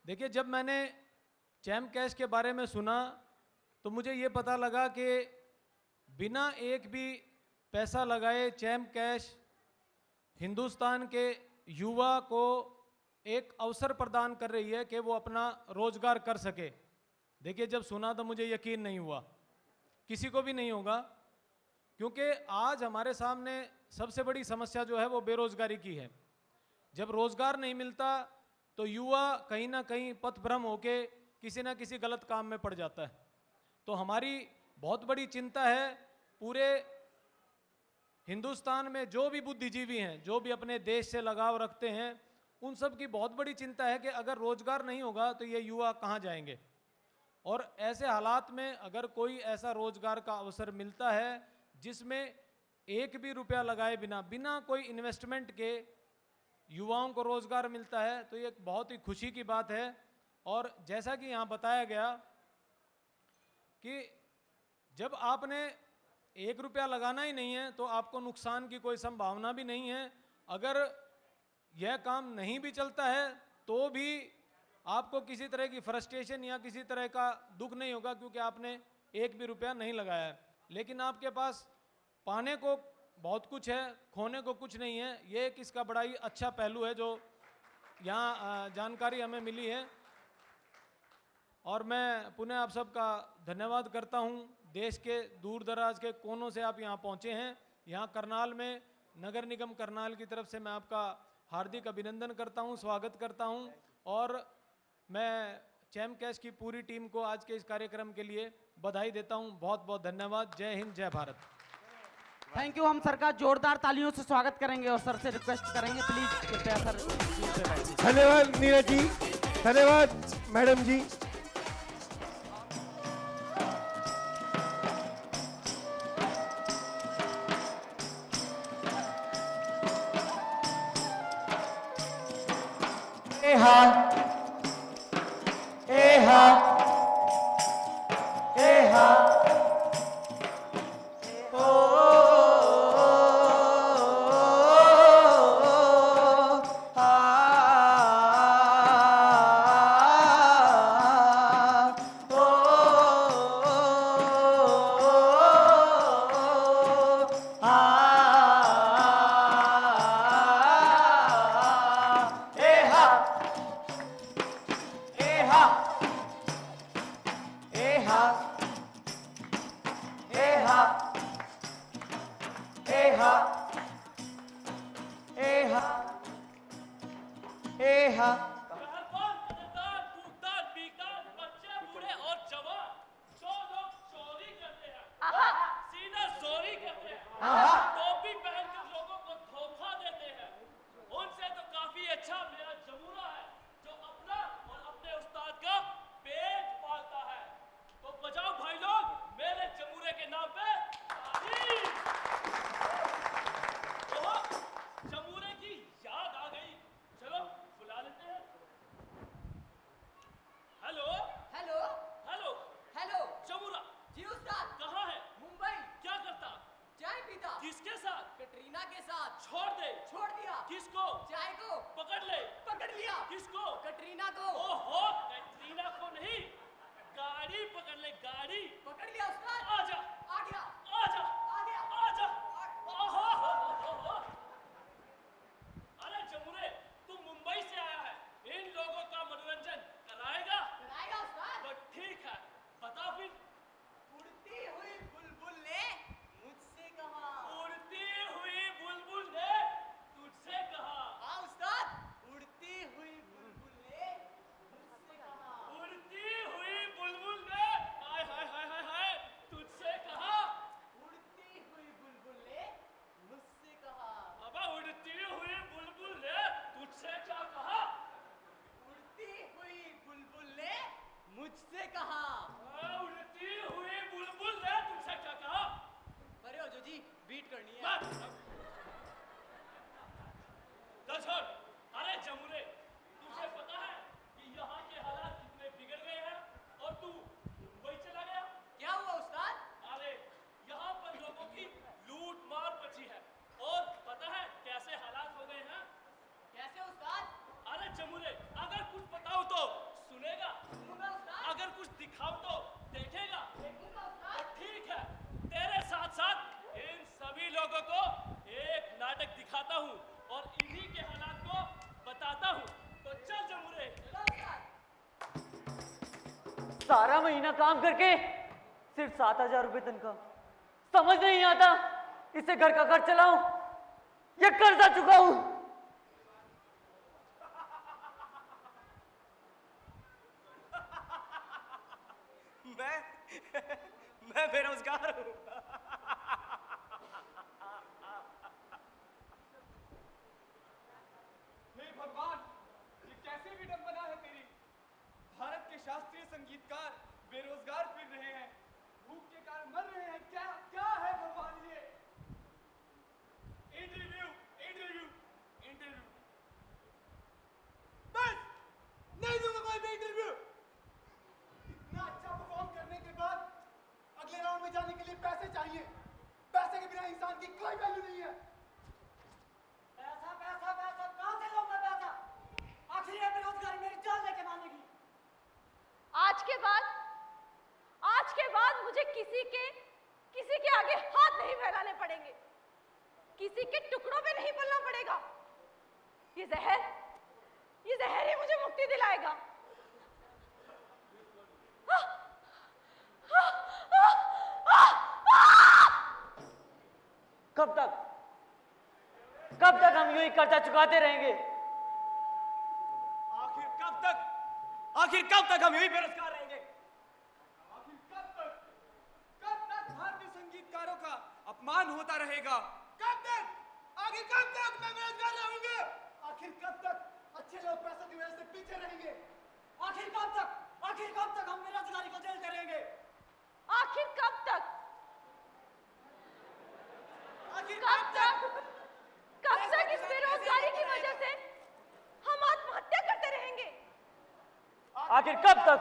Speaker 11: देखिए, जब मैंने चैम्पकैस के बारे में सुना तो मुझे ये पता लगा कि बिना एक भी पैसा लगाए चैम्पकैस हिंदुस्तान के युवा को एक अवसर प्रदान कर रही है कि वो अपना रोजगार कर सके। देखिए, जब सुना तो मुझे यकीन नहीं हुआ, किसी को भी नहीं होगा, क्योंकि आज हमारे सामने सबसे बड़ी समस्या जो है वो बेरोजगारी की है। जब रोजगार नहीं मिलता तो युवा कहीं ना कहीं पथभ्रम होके किसी ना किसी गलत काम में पड़ जाता है। तो हमारी बहुत बड़ी चिंता है, पूरे हिंदुस्तान में जो भी बुद्धिजीवी हैं, जो भी अपने देश से लगाव रखते हैं, उन सब की बहुत बड़ी चिंता है कि अगर रोजगार नहीं होगा तो ये युवा कहाँ जाएंगे। और ऐसे हालात में अगर कोई ऐसा रोजगार का अवसर मिलता है जिसमें एक भी रुपया लगाए बिना कोई इन्वेस्टमेंट के युवाओं को रोजगार मिलता है, तो ये बहुत ही खुशी की बात है। और जैसा कि यहाँ बताया गया कि जब आपने एक रुपया लगाना ही नहीं है तो आपको नुकसान की कोई संभावना भी नहीं है, अगर यह काम नहीं भी चलता है तो भी आपको किसी तरह की फ्रस्ट्रेशन या किसी तरह का दुख नहीं होगा, क्योंकि आपने एक भी रुपया नहीं लगाया है। लेकिन आपके पास पाने को बहुत कुछ है, खोने को कुछ नहीं है। ये एक इसका बड़ा ही अच्छा पहलू है जो यहाँ जानकारी हमें मिली है। और मैं पुनः आप सबका धन्यवाद करता हूँ। देश के दूर दराज के कोनों से आप यहाँ पहुँचे हैं। यहाँ करनाल में नगर निगम करनाल की तरफ से मैं आपका हार्दिक अभिनंदन करता हूँ, स्वागत करता हूँ। और मैं चैम्प कैश की पूरी टीम को आज के इस कार्यक्रम के लिए बधाई देता हूँ। बहुत बहुत धन्यवाद। जय हिंद, जय भारत।
Speaker 4: Thank you. हम सर का जोरदार तालियों से स्वागत करेंगे और सर से रिक्वेस्ट करेंगे प्लीज कृपया सर।
Speaker 3: धन्यवाद नीरज जी, धन्यवाद मैडम जी।
Speaker 12: सारा महीना काम करके सिर्फ 7,000 रुपए तनख्वाह, समझ नहीं आता इससे घर का खर्च चलाऊं या कर्जा चुकाऊं।
Speaker 13: मैं बेरोजगार हूं।
Speaker 14: हे भगवान, ये कैसे विडंबना है तेरी। भारत के शास्त्रीय संगीतकार बेरोजगार फिर रहे हैं, भूख के कारण मर रहे हैं। क्या क्या है भगवान ये। इंटरव्यू इंटरव्यू इंटरव्यू, बस नहीं दूंगा कोई भी इंटरव्यू। इतना अच्छा परफॉर्म करने के बाद अगले राउंड में जाने के लिए पैसे चाहिए। पैसे के बिना इंसान की कोई वैल्यू नहीं है। पैसा
Speaker 15: किसी के आगे हाथ नहीं फैलाने पड़ेंगे, किसी के टुकड़ों पे नहीं पलना पड़ेगा। ये जहर ही मुझे मुक्ति दिलाएगा।
Speaker 12: कब तक हम यूं ही कर्जा चुकाते रहेंगे?
Speaker 14: आखिर कब तक हम यूं ही बेरोजगार रहेंगे? आखिर कब तक भारतीय संगीतकारों का अपमान होता रहेगा? आखिर कब तक मैं बेरोजगार रहूंगा? आखिर कब तक अच्छे लोग पैसे की वजह से पीछे रहेंगे? आखिर कब तक हम बेरोजगारी को झेलते रहेंगे?
Speaker 15: आखिर कब तक इस बेरोजगारी की वजह से हम आत्महत्या करते रहेंगे?
Speaker 12: आखिर कब तक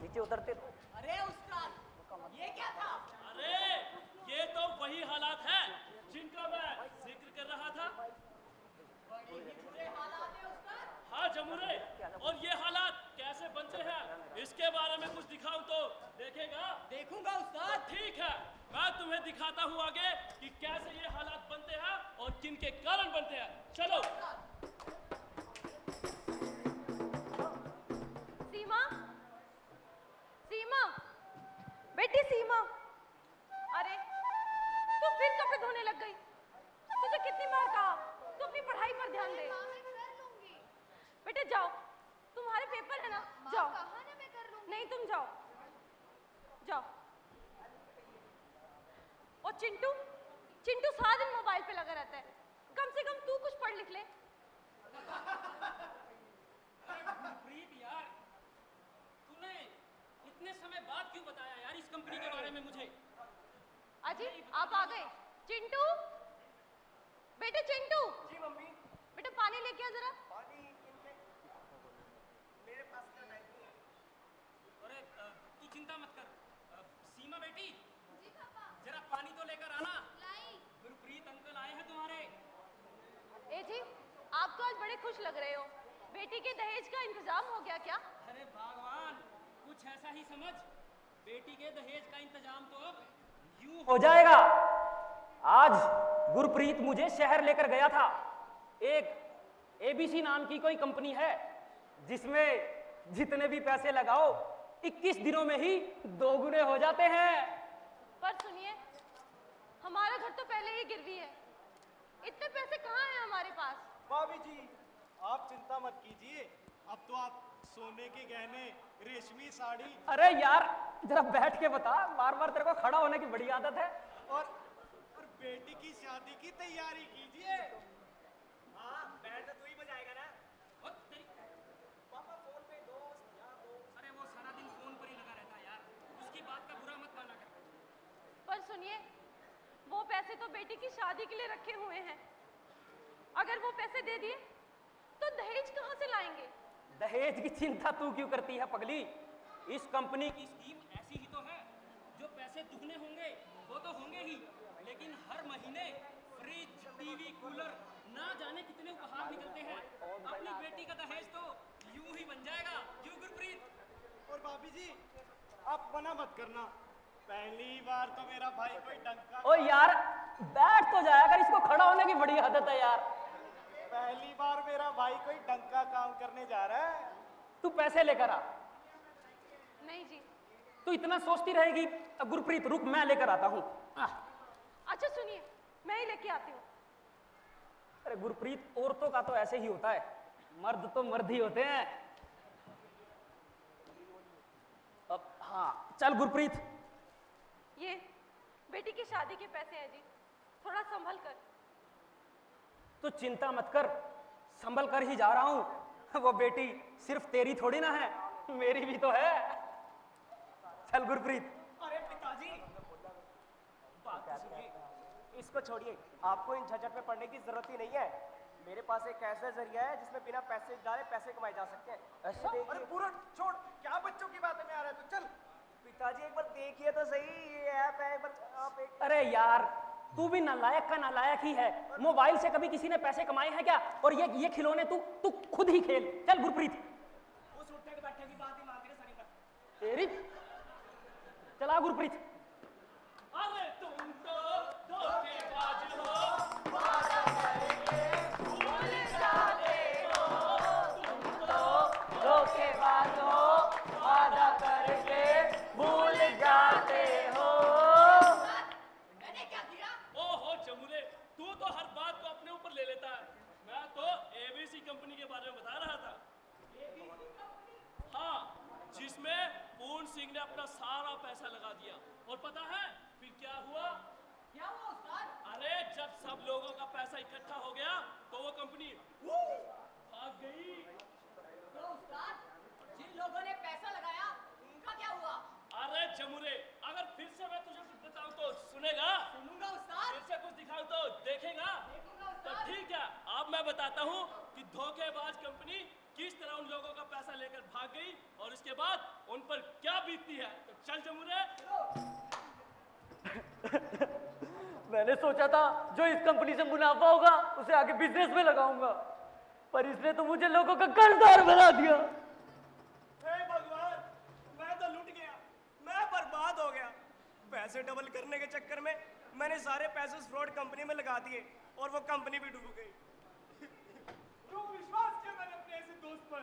Speaker 12: नीचे उतरते तो।
Speaker 13: अरे उस्ताद, ये क्या था? अरे ये तो वही हालात है जिनका मैं जिक्र कर रहा था। हाँ जमुरे, और ये हालात कैसे बनते हैं इसके बारे में कुछ दिखाऊं तो देखेगा? देखूंगा उस्ताद। ठीक है, मैं तुम्हें दिखाता हूँ आगे कि कैसे ये हालात बनते हैं और किनके कारण बनते हैं। चलो।
Speaker 15: सीमा, बेटी सीमा, अरे तू फिर कपड़े धोने लग गई। तुझे कितनी बार कहा तू अपनी पढ़ाई पर ध्यान दे। बेटे जाओ, तुम्हारे पेपर है ना, जाओ। नहीं तुम जाओ। और चिंटू सारा दिन मोबाइल पे लगा रहता है, कम से कम तू कुछ पढ़ लिख ले।
Speaker 13: प्रीत यार, तूने इतने समय बाद क्यों बताया यार इस कंपनी के बारे में मुझे?
Speaker 15: अजी आप आ गए। चिंटू, बेटे चिंटू।
Speaker 14: जी मम्मी।
Speaker 15: बेटे पानी लेके आ जरा।
Speaker 14: पानी मेरे पास तो नहीं है।
Speaker 13: अरे तू चिंता मत कर। सीमा बेटी, जी पापा, जरा पानी तो लेकर आना। गुरप्रीत अंकल आए हैं तुम्हारे।
Speaker 15: ए जी, आप तो आज बड़े खुश लग रहे हो। बेटी के दहेज का इंतजाम हो गया क्या?
Speaker 13: अरे भगवान, कुछ ऐसा ही समझ। बेटी के दहेज का इंतजाम तो अब यूं
Speaker 12: हो जाएगा। आज गुरप्रीत मुझे शहर लेकर गया था। एक एबीसी नाम की कोई कंपनी है जिसमें जितने भी पैसे लगाओ 21 दिनों में ही 2 गुने हो जाते हैं।
Speaker 15: पर सुनिए, हमारा घर तो पहले ही गिरवी है, इतने पैसे कहाँ हैं हमारे पास?
Speaker 6: भाभी जी आप चिंता मत कीजिए, अब तो आप सोने के गहने, रेशमी साड़ी।
Speaker 12: अरे यार जरा बैठ के बता, बार बार तेरे को खड़ा होने की बड़ी आदत है।
Speaker 6: और बेटी की शादी की तैयारी कीजिए।
Speaker 13: हाँ, बैंड तो तू ही बजाएगा ना? और तेरी पापा फोन पे दोस्त यार दोस्त। अरे वो सारा दिन फोन पर ही लगा रहता है यार, उसकी बात का बुरा मत माना कर।
Speaker 15: पर सुनिए, वो पैसे तो बेटी की शादी के लिए रखे हुए हैं, अगर वो पैसे दे दिए तो दहेज कहाँ से लाएंगे?
Speaker 12: दहेज की चिंता तू क्यों करती है पगली? इस कंपनी की
Speaker 13: स्कीम ऐसी ही तो है, जो पैसे दुगने होंगे वो तो होंगे ही, लेकिन हर महीने फ्रिज, टीवी, कूलर, ना जाने कितने उपहार निकलते हैं। अपनी बेटी का दहेज तो यूं ही बन जाएगा। क्यों गुरप्रीत?
Speaker 6: और भाभी जी आप मना मत करना, पहली बार तो मेरा भाई कोई डंका।
Speaker 12: ओ यार बैठ तो जाया कर, इसको खड़ा होने की बड़ी आदत है यार।
Speaker 6: पहली बार मेरा भाई कोई डंका काम करने जा रहा है।
Speaker 12: तू पैसे लेकर आ।
Speaker 15: नहीं जी।
Speaker 12: तू इतना सोचती रहेगी? गुरप्रीत रुक, मैं लेकर आता हूँ।
Speaker 15: अच्छा सुनिए, मैं ही लेके आती हूँ।
Speaker 12: अरे गुरप्रीत, औरतों का तो ऐसे ही होता है, मर्द तो मर्द ही होते हैं। अब हाँ चल गुरप्रीत।
Speaker 15: ये बेटी की शादी के पैसे हैं जी, थोड़ा संभल कर।
Speaker 12: तो चिंता मत कर, संभल कर ही जा रहा हूं। वो बेटी सिर्फ तेरी थोड़ी ना है, मेरी भी तो है। चल गुरप्रीत।
Speaker 14: अरे पिताजी बात तो सुनिए, इसको छोड़िए, आपको इन झंझट में पड़ने की जरूरत ही नहीं है। मेरे पास एक ऐसा जरिया है जिसमें बिना पैसे डाले पैसे कमाए जा सकते हैं।
Speaker 12: ऐसा?
Speaker 6: अरे पूरा छोड़, क्या बच्चों की बातें में आ रहा है, तो चल।
Speaker 14: पिताजी एक बार देखिए तो सही, ये ऐप है, एक बार आप एक।
Speaker 12: अरे यार तू भी नालायक का नालायक ही है। मोबाइल से कभी किसी ने पैसे कमाए हैं क्या? और ये खिलौने तू खुद ही खेल। चल गुरप्रीत,
Speaker 14: उस उठने के बैठने की बात ही मानती है सनी पर।
Speaker 12: तेरी चला गुरप्रीत।
Speaker 13: अरे तुम तो धोखेबाज हो, वादा करके भूल जाते हो। तुम तो
Speaker 12: धोखेबाज हो, वादा करके भूल जाते हो।
Speaker 13: मैंने क्या किया? ओहो जमुरे, तू तो हर बात को अपने ऊपर ले लेता है। मैं तो एबीसी कंपनी के बारे में बता रहा था। हाँ, जिसमें पूर्ण सिंह ने अपना सारा पैसा लगा दिया। और पता है फिर क्या हुआ?
Speaker 14: क्या हुआ उस्ताद?
Speaker 13: अरे जब सब लोगों का पैसा इकट्ठा हो गया तो वो कंपनी भाग गई।
Speaker 14: तो उस्ताद, जिन लोगों ने पैसा लगाया उनका क्या हुआ?
Speaker 13: अरे जमुरे, अगर फिर से मैं तुझे कुछ बताऊं तो सुनेगा?
Speaker 14: सुनूंगा उस्ताद।
Speaker 13: फिर से कुछ दिखाऊं तो देखेगा?
Speaker 14: देखूंगा
Speaker 13: तो
Speaker 14: उस्ताद।
Speaker 13: ठीक है, अब मैं बताता हूँ कि धोखेबाज कंपनी किस तरह उन लोगों का पैसा लेकर भाग गई और इसके बाद उन पर क्या बीतती है। तो चल जमुरे।
Speaker 12: मैंने सोचा था जो इस कंपनी से मुनाफा होगा उसे आगे बिजनेस में लगाऊंगा, पर इसने तो मुझे लोगों का कर्जदार बना दिया।
Speaker 14: हे भगवान, मैं तो लूट गया, मैं बर्बाद हो गया। पैसे डबल करने के चक्कर में मैंने सारे पैसे उस फ्रॉड कंपनी में लगा दिए और वो कंपनी भी डूब गई।
Speaker 2: क्यों विश्वास किया मैंने अपने ऐसे दोस्त पर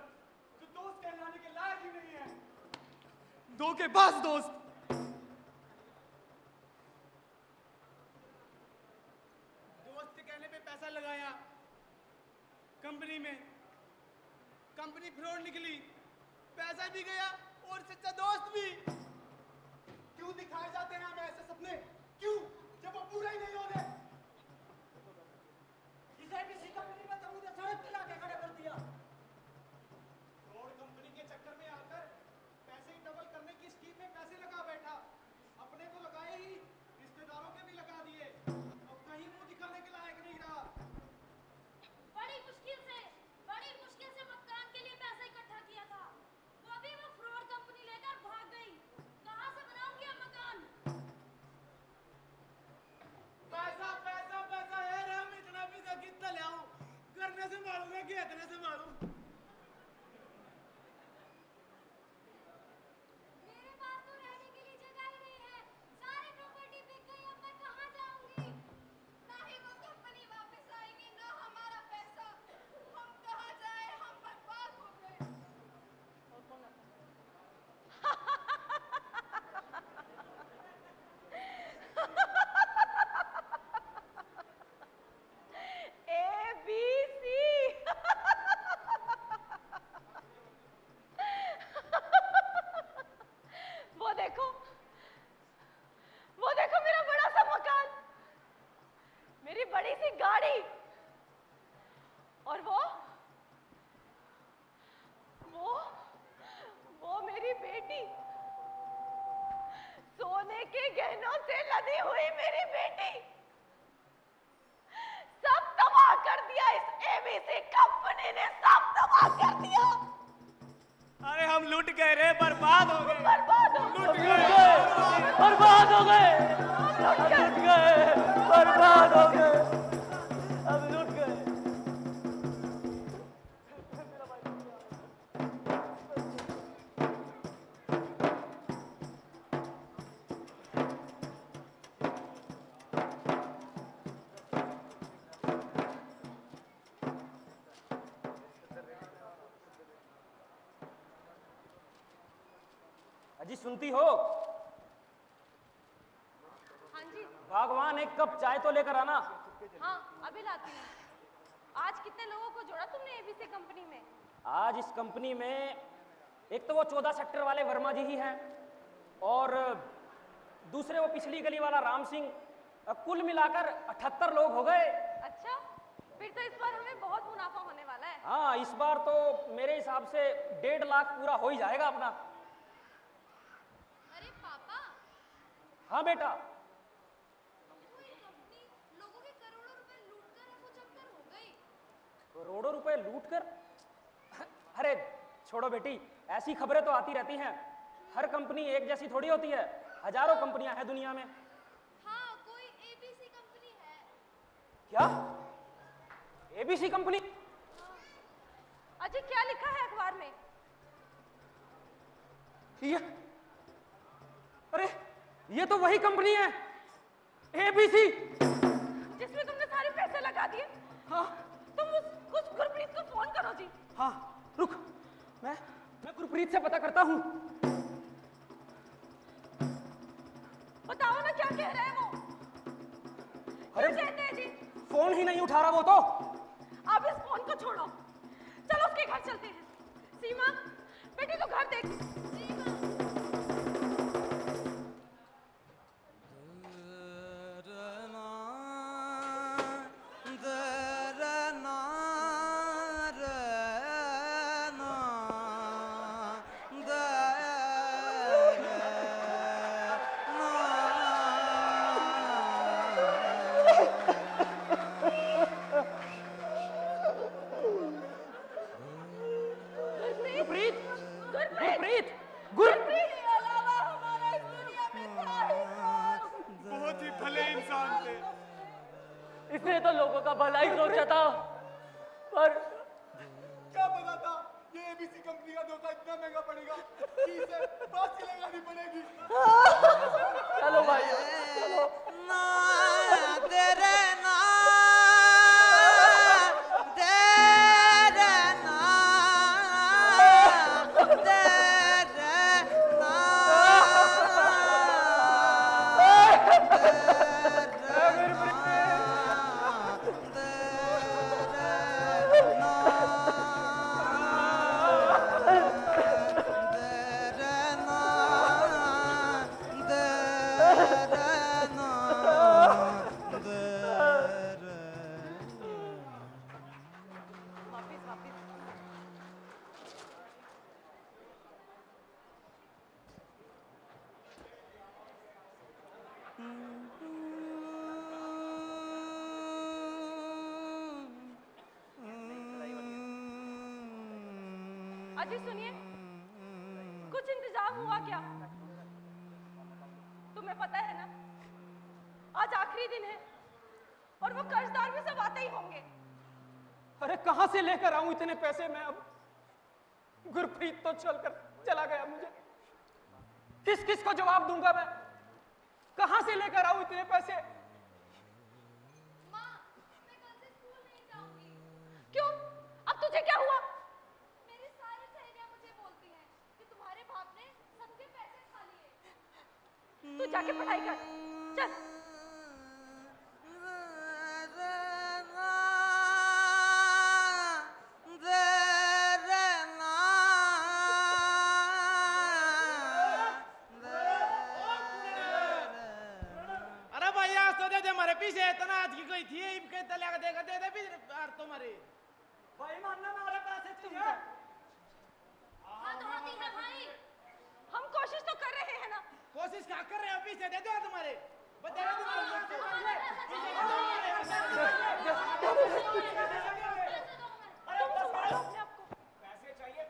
Speaker 2: जो दोस्त कहलाने के लायक ही नहीं है। धोखेबाज दोस्त। दोस्त के कहने पे पैसा लगाया कंपनी में, कंपनी फ्रॉड निकली, पैसा भी गया और सच्चा दोस्त भी। क्यों दिखाए जाते हैं हमें ऐसे सपने? क्यों, जब वो पूरा ही नहीं होने?
Speaker 14: किसी कंपनी में तो मुझे सड़क पे लाके खड़ा कर दिया।
Speaker 2: फ्रॉड कंपनी के चक्कर में आकर पैसे डबल करने की स्कीम में पैसे लगा बैठा। अपने तो लगाए ही, रिश्तेदारों के भी लगा दिए। अब कहीं मुंह दिखाने के लायक नहीं रहा।
Speaker 15: बड़ी मुश्किल से मकान के लिए पैसा इकट्ठा किया था, वो भी वो फ्रॉड कंपनी लेकर भाग गई। कहाँ से बनाऊंगी अब मकान?
Speaker 2: पैसा पैसा पैसा है राम, इतना पैसा कितना ले आऊं? घर में से मारूंगा कि इतने से मारूं?
Speaker 15: मेरे पास तो रहने के लिए जगह ही नहीं है। सारी प्रॉपर्टी बिक गई, अब मैं कहाँ जाऊंगी? ना ही वो कंपनी वापस आएगी, ना हमारा पैसा। हम कहाँ जाए? हम बर्बाद हो गए।
Speaker 10: ABC। वो देखो मेरा बड़ा सा मकान, मेरी बड़ी सी गाड़ी, और वो मेरी बेटी, सोने के गहनों से लदी हुई मेरी बेटी। सब तबाह कर दिया इस एबीसी कंपनी ने, सब तबाह कर दिया।
Speaker 14: अरे हम लूट गए रे, बर्बाद हो गए।
Speaker 10: बर्बाद हो
Speaker 14: लूट गए,
Speaker 12: बर्बाद हो गए, लूट गए, बर्बाद हो गए, अब लूट गए। अजी सुनती हो?
Speaker 15: हाँ जी।
Speaker 12: भगवान एक कप चाय तो लेकर आना।
Speaker 15: हाँ, अभी लाती हूँ। आज कितने लोगों को जोड़ा तुमने एबीसी कंपनी में?
Speaker 12: आज इस कंपनी में एक तो वो 14 सेक्टर वाले वर्मा जी ही हैं और दूसरे वो पिछली गली वाला राम सिंह, कुल मिलाकर 78 लोग हो गए।
Speaker 15: अच्छा, फिर तो इस बार हमें बहुत मुनाफा होने वाला है।
Speaker 12: हाँ, इस बार तो मेरे हिसाब से 1.5 लाख पूरा हो ही जाएगा अपना।
Speaker 15: अरे पापा,
Speaker 12: हाँ बेटा।
Speaker 15: कोई कंपनी लोगों के करोड़ों रुपए लूटकर है, वो चक्कर हो गई।
Speaker 12: करोड़ों रुपए लूटकर? अरे छोड़ो बेटी, ऐसी खबरें तो आती रहती हैं। हर कंपनी एक जैसी थोड़ी होती है, हजारों कंपनियां हैं दुनिया में।
Speaker 15: हाँ, कोई एबीसी कंपनी
Speaker 12: क्या? ABC company?
Speaker 15: अजय क्या लिखा है अखबार में?
Speaker 12: ये, अरे ये तो वही कंपनी है, एबीसी,
Speaker 15: जिसमें तुमने सारे पैसे लगा दिए।
Speaker 12: हाँ।
Speaker 15: तुम उस गुरप्रीत को फोन करो जी।
Speaker 12: हाँ रुक, मैं गुरप्रीत से पता करता हूँ।
Speaker 15: बताओ ना क्या कह रहे हैं वो?
Speaker 12: अरे
Speaker 15: क्या कहते हैं जी?
Speaker 12: फोन ही नहीं उठा रहा वो तो।
Speaker 15: अब इस फोन को छोड़ो, चलो उसके घर चलते हैं। सीमा बेटी तो घर देख।
Speaker 14: बहुत ही भले इंसान थे।
Speaker 12: इसने तो लोगों का भला ही सोचा था, पर
Speaker 14: क्या पता था ये एबीसी कंपनी का धोखा इतना महंगा पड़ेगा कि इसे फांसी लगानी पड़ेगी।
Speaker 12: चलो भाई चलो।
Speaker 1: तेरे
Speaker 15: अजय सुनिए, कुछ इंतजाम हुआ क्या? तुम्हें पता है ना, आज आखिरी दिन है और वो कर्जदार भी सब आते ही होंगे।
Speaker 12: अरे कहां से लेकर आऊं इतने पैसे मैं अब? गुरप्रीत तो चला गया, मुझे किस किस को जवाब दूंगा मैं? कहां से लेकर आऊं इतने पैसे?
Speaker 15: माँ, मैं कल से स्कूल नहीं जाऊंगी। क्यों? अब तुझे क्या हुआ? मेरी सारी सहेलियां मुझे बोलती हैं कि तुम्हारे बाप ने सबके पैसे खा लिए। तू जाके पढ़ाई कर, चल।
Speaker 4: हमारे पीछे इतना आज की कोई थी इनके तले का देखा दे भी यार तुम्हारे भाई मानना हमारे पैसे चाहिए।
Speaker 15: हाँ तो होती है भाई, हम कोशिश तो कर रहे हैं ना।
Speaker 4: कोशिश क्या कर रहे हो? पीछे दे दो तुम्हारे बता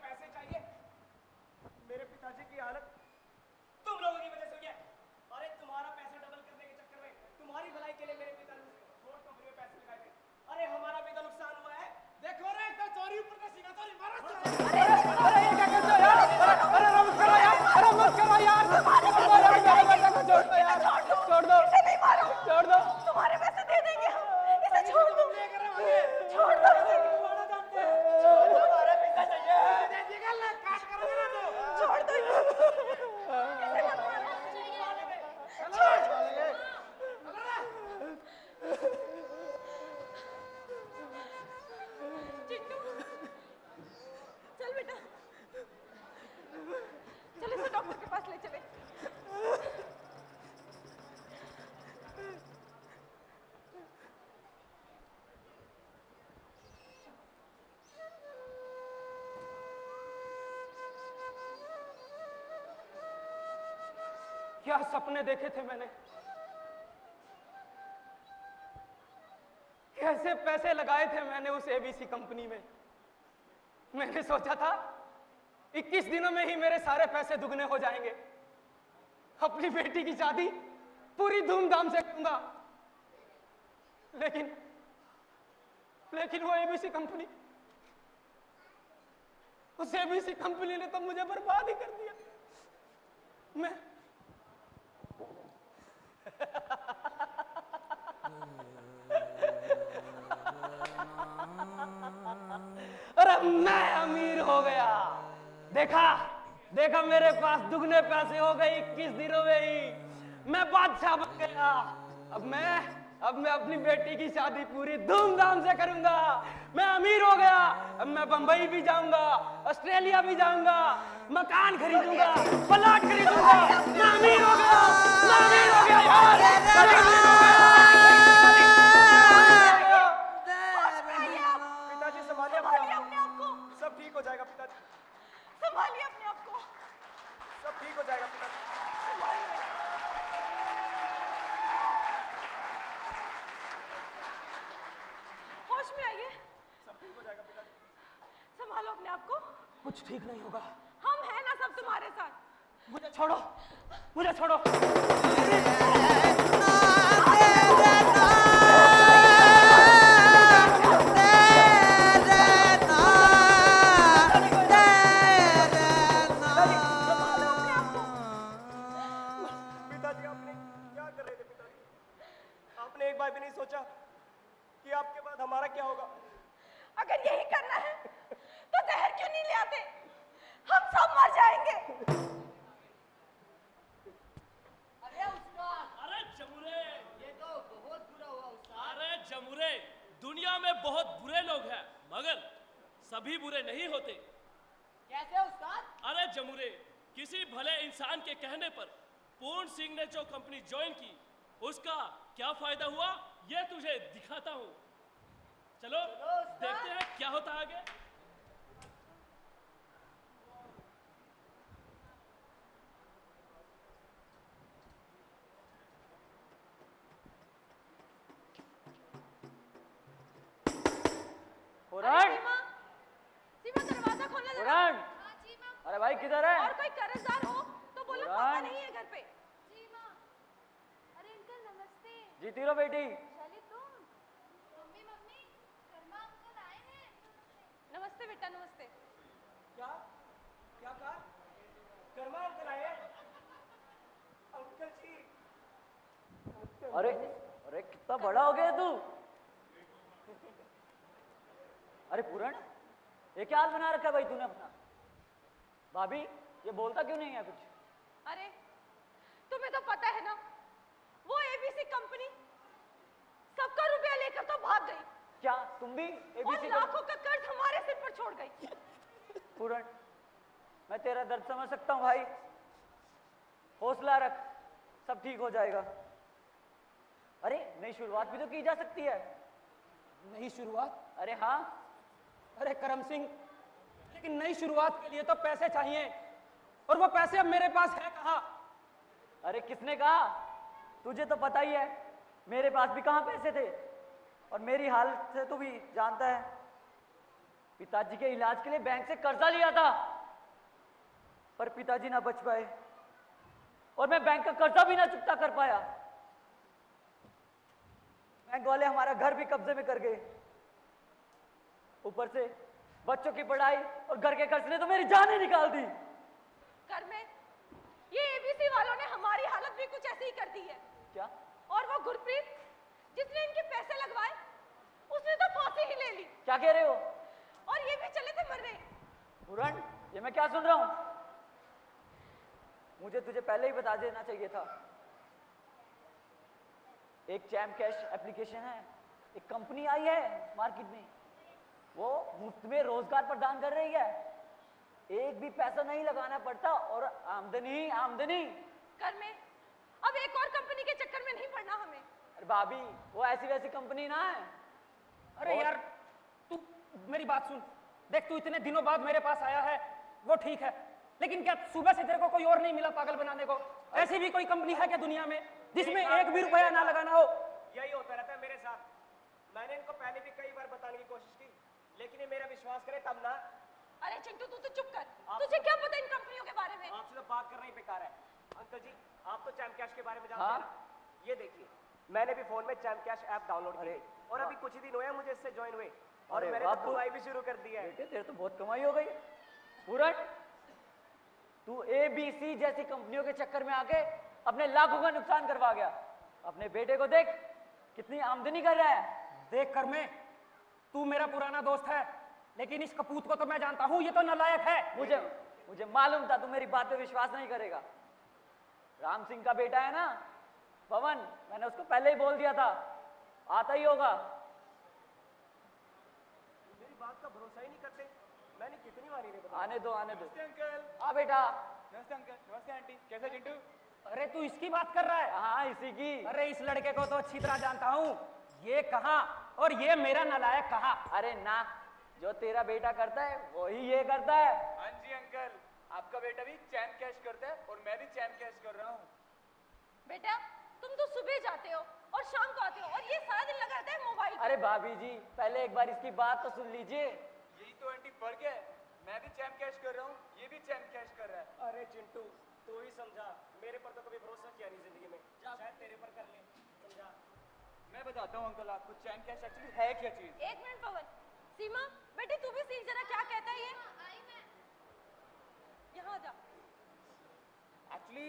Speaker 14: पैसे चाहिए। मेरे पिताजी की हालत तुम लोगों की वजह से हुई है। अरे तुम्हारा पैसा डबल करने के चक्कर में तुम्हारी भलाई के लिए मेरे पिता ने फोर्ट कंपनी में पैसे लगाए थे। अरे हमारा भी तो नुकसान हुआ है। देखो रे तो चोरी ऊपर का सीना चोरी मारो।
Speaker 12: अरे ये क्या करते हो यार? अरे मत करो यार, अरे मत करो यार, छोड़ दो यार, छोड़ दो,
Speaker 15: इसे नहीं मारो,
Speaker 12: छोड़ दो।
Speaker 15: तुम्हारे पैसे दे देंगे हम, इसे छोड़ दो, छोड़ दो इसे। छोड़ दो इसे, मत मारो, छोड़ दो। चिट्टू, चल बेटा, चल इसे डॉक्टर के पास ले चले।
Speaker 12: क्या सपने देखे थे मैंने, कैसे पैसे लगाए थे मैंने उस एबीसी कंपनी में। मैंने सोचा था 21 दिनों में ही मेरे सारे पैसे दुगने हो जाएंगे, अपनी बेटी की शादी पूरी धूमधाम से करूंगा। लेकिन लेकिन वो एबीसी कंपनी, उस एबीसी कंपनी ने तो मुझे बर्बाद ही कर दिया। मैं अरे मैं अमीर हो गया। देखा देखा मेरे पास दुगने पैसे हो गए 21 दिनों में ही। मैं बादशाह बन गया। अब मैं अपनी बेटी की शादी पूरी धूमधाम से करूंगा। मैं अमीर हो गया। अब मैं बंबई भी जाऊंगा, ऑस्ट्रेलिया भी जाऊंगा, मकान खरीदूंगा, प्लॉट खरीदूंगा। मैं अमीर हो गया, मैं अमीर हो गया यार, मैं अमीर हो गया।
Speaker 14: पिताजी संभालिए अपने आप को, सब ठीक हो जाएगा पिताजी,
Speaker 15: संभालिए अपने आप को,
Speaker 14: सब ठीक हो जाएगा पिताजी।
Speaker 15: होश में आइए,
Speaker 14: सब ठीक हो जाएगा पिताजी।
Speaker 15: संभालो अपने आप को।
Speaker 12: कुछ ठीक नहीं होगा।
Speaker 15: हम हैं ना सब तुम्हारे साथ।
Speaker 12: मुझे छोड़ो, मुझे छोड़ो।
Speaker 14: पिताजी आपने क्या कर रहे थे पिताजी? आपने एक बार भी नहीं सोचा कि आपके बाद हमारा क्या होगा?
Speaker 15: अगर यही करना है तो जहर क्यों नहीं ले आते? हम सब मर जाएंगे।
Speaker 13: अरे उस्ताद, अरे जमुरे, ये तो बहुत बुरा हुआ उस्ताद। अरे जमुरे, दुनिया में बहुत बुरे लोग हैं, मगर सभी बुरे नहीं होते।
Speaker 15: कैसे उस्ताद?
Speaker 13: अरे जमुरे, किसी भले इंसान के कहने पर पूर्ण सिंह ने जो कंपनी ज्वाइन की, उसका क्या फायदा हुआ ये तुझे दिखाता हूँ। चलो देखते हैं क्या होता है आगे।
Speaker 15: सीमा दरवाजा खोलने जरा।
Speaker 12: पुराण, अरे भाई किधर है?
Speaker 15: और कोई कर्जदार हो तो बोलो पापा नहीं है घर पे।
Speaker 16: जी माँ। अरे अंकल नमस्ते।
Speaker 12: जीती रहो बेटी।
Speaker 16: चली तुम मम्मी कर्मा अंकल आए हैं।
Speaker 15: नमस्ते बेटा, नमस्ते।
Speaker 14: क्या क्या कहा? कर्मा अंकल आए? अंकल जी।
Speaker 12: अरे अरे कितना बड़ा हो गया तू। अरे पूरण, ये क्या हाल बना रखा है भाई तूने अपना? भाभी ये बोलता क्यों नहीं है कुछ?
Speaker 15: अरे तुम्हें तो पता है ना, वो एबीसी कंपनी सबका रुपया लेकर तो भाग गई।
Speaker 12: क्या तुम भी
Speaker 15: और
Speaker 12: एबीसी
Speaker 15: लाखों का कर्ज हमारे सिर पर छोड़ गई।
Speaker 12: पूरण, मैं तेरा दर्द समझ सकता हूँ भाई। हौसला रख, सब ठीक हो जाएगा। अरे नई शुरुआत भी तो की जा सकती है। नई शुरुआत? अरे हाँ। अरे करम सिंह, लेकिन नई शुरुआत के लिए तो पैसे चाहिए, और वो पैसे अब मेरे पास है कहाँ?
Speaker 17: अरे किसने कहा? तुझे तो पता ही है मेरे पास भी कहाँ पैसे थे, और मेरी हालत से तू भी जानता है। पिताजी के इलाज के लिए बैंक से कर्जा लिया था, पर पिताजी ना बच पाए, और मैं बैंक का कर्जा भी ना चुकता कर पाया। बैंक वाले हमारा घर भी कब्जे में कर गए, ऊपर से बच्चों की पढ़ाई और घर के खर्च ने तो मेरी जान ही निकाल दी।
Speaker 15: घर में ये एबीसी वालों ने हमारी हालत भी कुछ ऐसी ही कर दी है।
Speaker 17: क्या?
Speaker 15: और वो गुरप्रीत जिसने इनके पैसे लगवाए, उसने तो फांसी ही ले ली।
Speaker 17: क्या कह रहे हो?
Speaker 15: और ये भी चले थे मरने।
Speaker 17: पूरण, ये मैं क्या सुन रहा हूं? मुझे तुझे पहले ही बता देना चाहिए था। एक चैम्प कैश एप्लीकेशन है, एक कंपनी आई है मार्केट में, वो मुफ्त में रोजगार प्रदान कर रही है। एक भी पैसा नहीं लगाना पड़ता और आमदनी ही आमदनी।
Speaker 15: घर में अब एक और कंपनी के चक्कर में नहीं पड़ना हमें।
Speaker 17: अरे भाभी, वो ऐसी वैसी कंपनी ना है।
Speaker 12: अरे यार तू मेरी बात सुन। देख, तू इतने दिनों बाद मेरे पास आया है, वो ठीक है, लेकिन क्या सुबह से तेरे को कोई और नहीं मिला पागल बनाने को? ऐसी भी कोई कंपनी है क्या दुनिया में जिसमें एक भी रुपया ना लगाना हो?
Speaker 14: यही होता रहता है मेरे साथ। मैंने इनको पहले भी कई बार बताने की कोशिश की, लेकिन ये मेरा विश्वास करे तब ना।
Speaker 15: अरे चिंटू, तू तो चुप कर। तुझे क्या पता इन कंपनियों के बारे में?
Speaker 14: आपसे तो बात करना ही बेकार है। अंकल जी, आप तो चैम्प कैश के बारे में जानते
Speaker 17: हाँ?
Speaker 14: हैं ना? ये देखिए, मैंने भी फोन में चैम्प कैश ऐप डाउनलोड की और अभी कुछ ही दिन हुए हैं मुझे इससे ज्वाइन हुए और
Speaker 17: अरे
Speaker 14: मैंने
Speaker 17: वाह,
Speaker 14: तो कमाई भी शुरू कर दिया है।
Speaker 17: बेटे तेरे तो बहुत कमाई हो गई। पूरन, तू ABC जैसी कंपनियों के चक्कर में आके अपने लाखों का नुकसान करवा गया। अपने बेटे को देख कितनी आमदनी कर रहा है।
Speaker 12: देख कर मैं, तू मेरा पुराना दोस्त है, लेकिन इस कपूत को तो मैं जानता हूँ, ये तो नालायक है।
Speaker 17: मुझे मालूम था तू मेरी बात पे विश्वास नहीं करेगा। राम सिंह का बेटा है ना पवन, मैंने उसको पहले ही बोल दिया था आता ही होगा।
Speaker 14: मेरी बात का भरोसा ही नहीं करते। मैंने कितनी बार इन्हें बताया।
Speaker 17: आने दो आने दो।
Speaker 14: नमस्ते अंकल।
Speaker 17: आ बेटा।
Speaker 14: नमस्ते अंकल। नमस्ते आंटी। कैसे चिंटू?
Speaker 12: अरे तू इसकी बात कर रहा है?
Speaker 17: हाँ इसी की।
Speaker 12: अरे इस लड़के को तो अच्छी तरह जानता हूँ, ये कहाँ और ये मेरा नालायक कहाँ।
Speaker 17: अरे ना, जो तेरा बेटा करता है वही ये करता है।
Speaker 14: हाँ जी अंकल, आपका बेटा भी चैन कैश करता है और मैं भी चैन कैश कर रहा हूँ।
Speaker 15: बेटा तुम तो सुबह जाते हो और शाम को आते हो और ये सारा दिन लगा रहता है मोबाइल पे।
Speaker 17: अरे भाभी जी पहले एक बार इसकी बात तो सुन लीजिए।
Speaker 14: यही तो आंटी फर्क है, मैं भी चैन कैश कर रहा हूँ, ये भी चैन कैश कर रहा है। अरे चिंटू तू ही समझा, मेरे पर तो कभी भरोसा किया नहीं जिंदगी में, शायद तेरे पर कर ले। समझा? मैं बताता हूँ अंकल आपको चैन कैश एक्चुअली है क्या चीज।
Speaker 15: एक मिनट पवन। सीमा बेटी तू भी सीख जरा क्या कहता है ये। यहाँ जा।
Speaker 14: एक्चुअली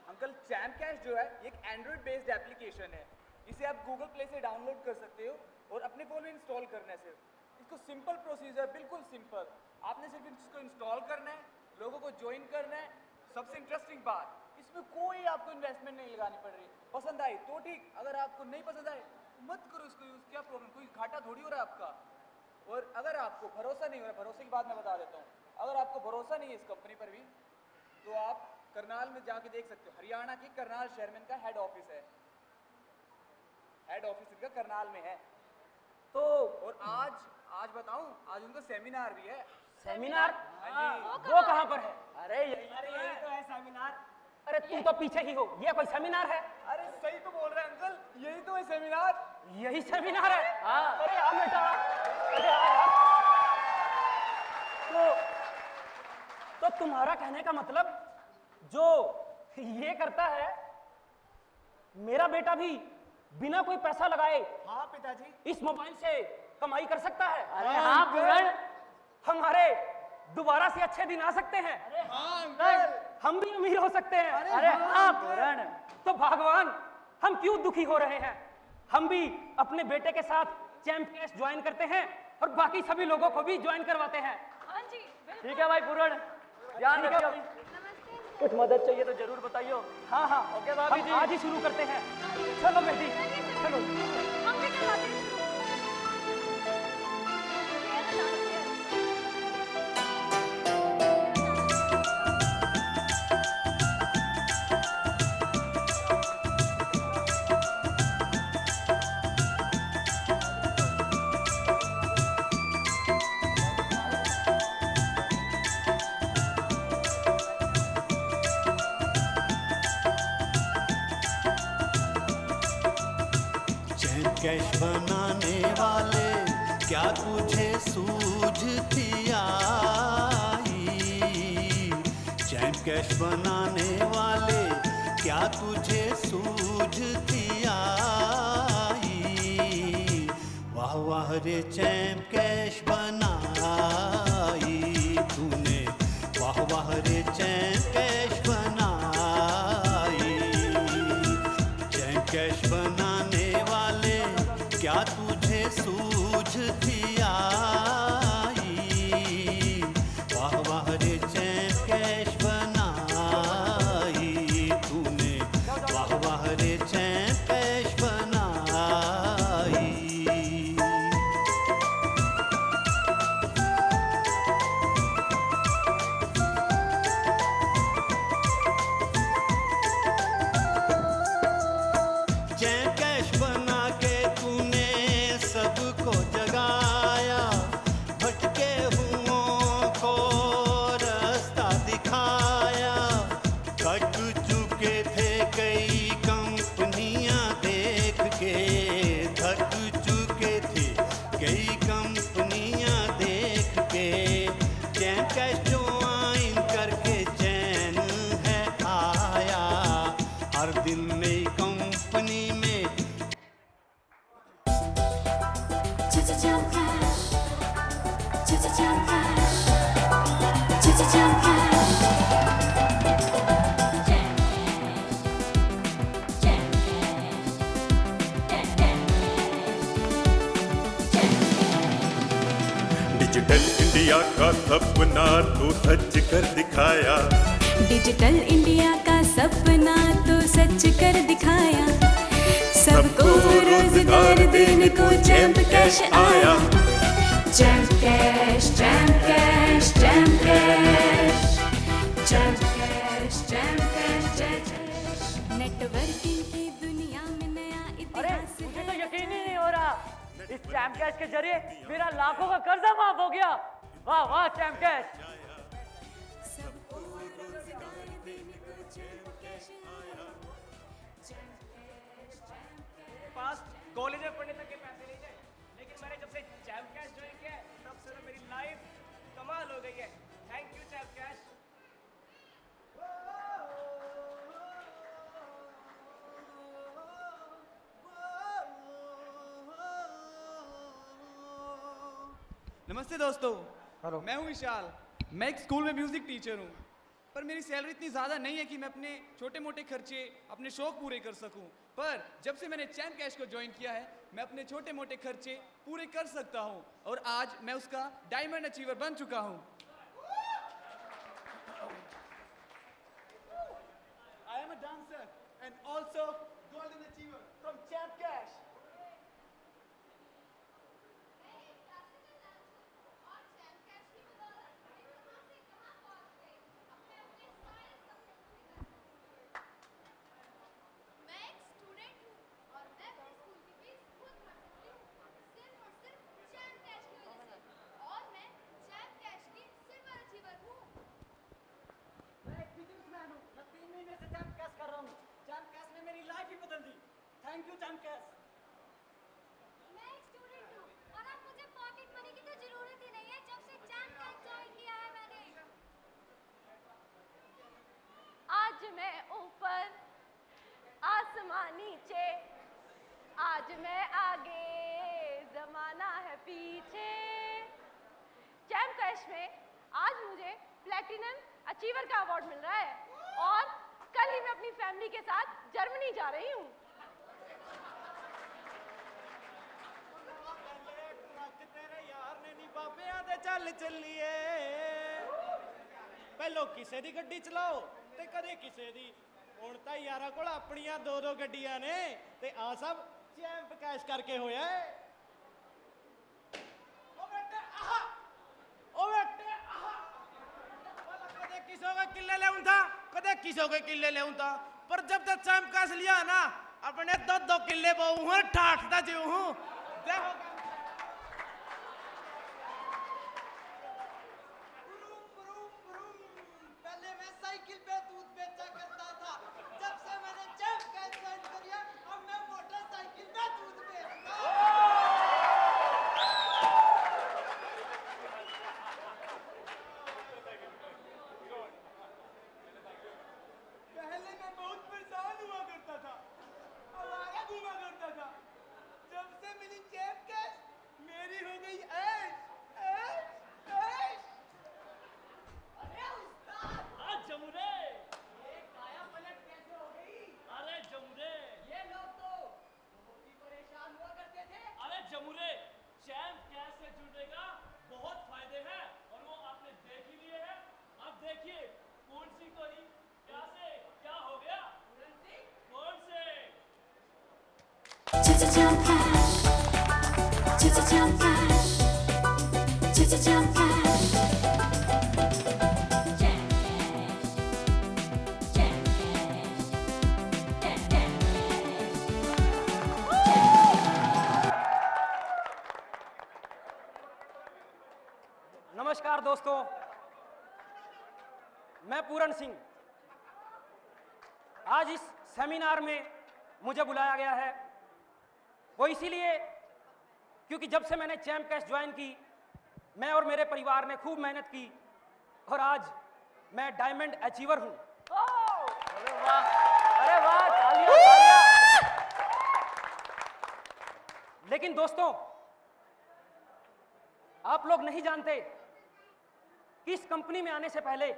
Speaker 14: अंकल चैन कैश जो है एक एंड्रॉइड बेस्ड एप्लीकेशन है, इसे आप गूगल प्ले से डाउनलोड कर सकते हो और अपने फोन में इंस्टॉल करना है। सिर्फ इसको सिंपल प्रोसीजर, बिल्कुल सिंपल, आपने सिर्फ इसको इंस्टॉल करना है, लोगों को ज्वाइन करना है। सबसे इंटरेस्टिंग बात, इसमें कोई आपको इन्वेस्टमेंट नहीं लगानी पड़ रही। पसंद आई तो ठीक, अगर आपको नहीं पसंद आए मत करो इसको यूज, क्या प्रॉब्लम, कोई घाटा थोड़ी हो रहा है आपका। और अगर आपको भरोसा नहीं हो रहा, भरोसे की बात मैं बता देता हूँ, अगर आपको भरोसा नहीं है इस कंपनी पर भी तो आप करनाल में जाके देख सकते हो। हरियाणा के करनाल शहर में इनका हेड ऑफिस है, हेड ऑफिस इनका करनाल में है। तो और आज बताऊं, आज उनका सेमिनार भी है।
Speaker 12: सेमिनार?
Speaker 14: हाँ जी।
Speaker 12: वो कहाँ पर है?
Speaker 14: अरे यही तो है सेमिनार।
Speaker 12: अरे तुम तो पीछे ही हो, ये कोई सेमिनार है?
Speaker 14: अरे सही तो बोल रहे हैं अंकल, यही तो है सेमिनार।
Speaker 12: यही सेमिनार है?
Speaker 14: हाँ।
Speaker 12: अरे आ बेटा, अरे आ यार। तो तुम्हारा कहने का मतलब जो ये करता है, मेरा बेटा भी बिना कोई पैसा लगाए
Speaker 14: हाँ पिताजी
Speaker 12: इस मोबाइल से कमाई कर सकता है।
Speaker 17: अरे हाँ पूरण,
Speaker 12: हमारे दोबारा से अच्छे दिन आ सकते हैं।
Speaker 14: अरे हाँ अंकल,
Speaker 12: हम भी अमीर हो सकते हैं।
Speaker 17: अरे हाँ पूरण।
Speaker 12: तो भगवान हम क्यों दुखी हो रहे हैं, हम भी अपने बेटे के साथ चैम्प कैश ज्वाइन करते हैं और बाकी सभी लोगों को भी ज्वाइन करवाते हैं।
Speaker 15: हाँ जी
Speaker 17: ठीक है भाई पूरण, ध्यान
Speaker 12: ठीक है
Speaker 17: रखियो। कुछ मदद चाहिए तो जरूर बताइयो।
Speaker 12: हाँ हाँ
Speaker 17: ओके भाभी
Speaker 12: हम
Speaker 17: जी।
Speaker 12: आज ही शुरू करते हैं। चलो बेटी चलो।
Speaker 15: हम भी करवाते हैं शुरू।
Speaker 18: कैश बनाने वाले क्या तुझे सूझती आई, चैन कैश बनाने वाले क्या तुझे सूझती आई, वाह वाह रे चैन कैश बनाई तूने, वाह वाह रे चैन कैश बनाई, चैन कैश बनाने वाले क्या तुझे सूझती आई, वाह वाह रे चैन कैश बनाई तूने, वाह वाह रे चैन कैश बनाई।
Speaker 19: डिजिटल इंडिया का सपना तो सच कर दिखाया।
Speaker 20: डिजिटल इंडिया का सपना तो सच कर दिखाया। सबको रोजगार देने को जैम कैश आया। Jam cash, jam cash, jam cash, jam cash, jam cash, jam cash. Networking की दुनिया में नया इतिहास है।
Speaker 17: मुझे तो यकीन ही नहीं हो रहा, इस जैम कैश के जरिए मेरा लाखों का कर्जा माफ हो गया। वाह वाह जैम कैश।
Speaker 14: पास कॉलेज में पढ़ने तक के पैसे नहीं थे, लेकिन मैंने जब से जैम कैश ज्वाइन किया है तब से तो मेरी लाइफ कमाल हो गई है। Thank you jam cash. नमस्ते दोस्तों, मैं हूं विशाल। मैं एक स्कूल में म्यूजिक टीचर हूं, पर मेरी सैलरी इतनी ज़्यादा नहीं है कि मैं अपने छोटे मोटे खर्चे, अपने शौक पूरे कर सकूं। पर जब से मैंने जैम कैश को ज्वाइन किया है, मैं अपने छोटे मोटे खर्चे पूरे कर सकता हूं और आज मैं उसका डायमंड अचीवर बन चुका हूं। I am a dancer and also golden achiever from Jam Cash.
Speaker 16: मैं एक स्टूडेंट हूँ और मैं अपने स्कूल की फीस खुद भर सकती हूँ, सिर्फ और सिर्फ जैम कैश की वजह से। और मैं जैम कैश की सिल्वर अचीवर हूँ।
Speaker 17: मैं एक बिजनेसमैन हूँ, मैं 3 महीने से जैम कैश कर रहा हूँ। जैम कैश ने मेरी लाइफ ही बदल दी। Thank you jam cash.
Speaker 16: मैं एक स्टूडेंट हूँ और अब मुझे पॉकेट मनी की तो जरूरत ही नहीं है जब से जैम कैश ज्वाइन किया है मैंने।
Speaker 15: आज मैं ऊपर, आसमान नीचे, आज मैं आगे, जमाना है पीछे। जैम कैश में आज मुझे प्लैटिनम अचीवर का अवार्ड मिल रहा है और कल ही मैं अपनी फैमिली के साथ जर्मनी जा रही हूँ।
Speaker 14: तेरे यार ने नी बाबे आदे चल चलिए, पहलो किसे दी गड्डी चलाओ ते कदे किसे दी। हुण तां यारां कोल अपणियां 2-2 गड्डियां ने ते आ सब जैम कैश करके होया है। ओ बेटे आहा, कदे किसों के किले लेऊं था, कदे किसों के किले लेऊं था, पर जब तक जैम कैश लिया ना अपने 2-2 किले बहु हूं, ठाठता जीव हूं। देखो
Speaker 21: पहले मैं साइकिल पे दूध बेचा करता था, जब से मैंने जैम कैश ज्वाइन किया अब मैं मोटरसाइकिल पे दूध बेचता हूं।
Speaker 14: पहले मैं बहुत परेशान हुआ करता था, आवारा घूमा करता था। जब से मिली जैम कैश मेरी हो गई ऐश, ऐश, ऐश।
Speaker 21: अरे उस्ताद,
Speaker 13: जमुरे,
Speaker 21: ये काया पलट कैसे हो गई?
Speaker 13: अरे जमुरे,
Speaker 21: ये लोग तो बहुत ही परेशान हुआ करते थे।
Speaker 13: अरे जमुरे, जैम कैश से जुड़ने का बहुत फायदे हैं और वो आपने देख ही लिए हैं। अब देखिए कौन सी कोई क्या से क्या हो गया, कौन से
Speaker 20: Jam cash, jam cash, jam cash.
Speaker 12: नमस्कार दोस्तों, मैं पूरन सिंह। आज इस सेमिनार में मुझे बुलाया गया है वो इसीलिए क्योंकि जब से मैंने जैम कैश ज्वाइन की, मैं और मेरे परिवार ने खूब मेहनत की और आज मैं डायमंड अचीवर हूं।
Speaker 17: अरे वाह, अरे वाह, तालियां, तालियां।
Speaker 12: लेकिन दोस्तों, आप लोग नहीं जानते कि इस कंपनी में आने से पहले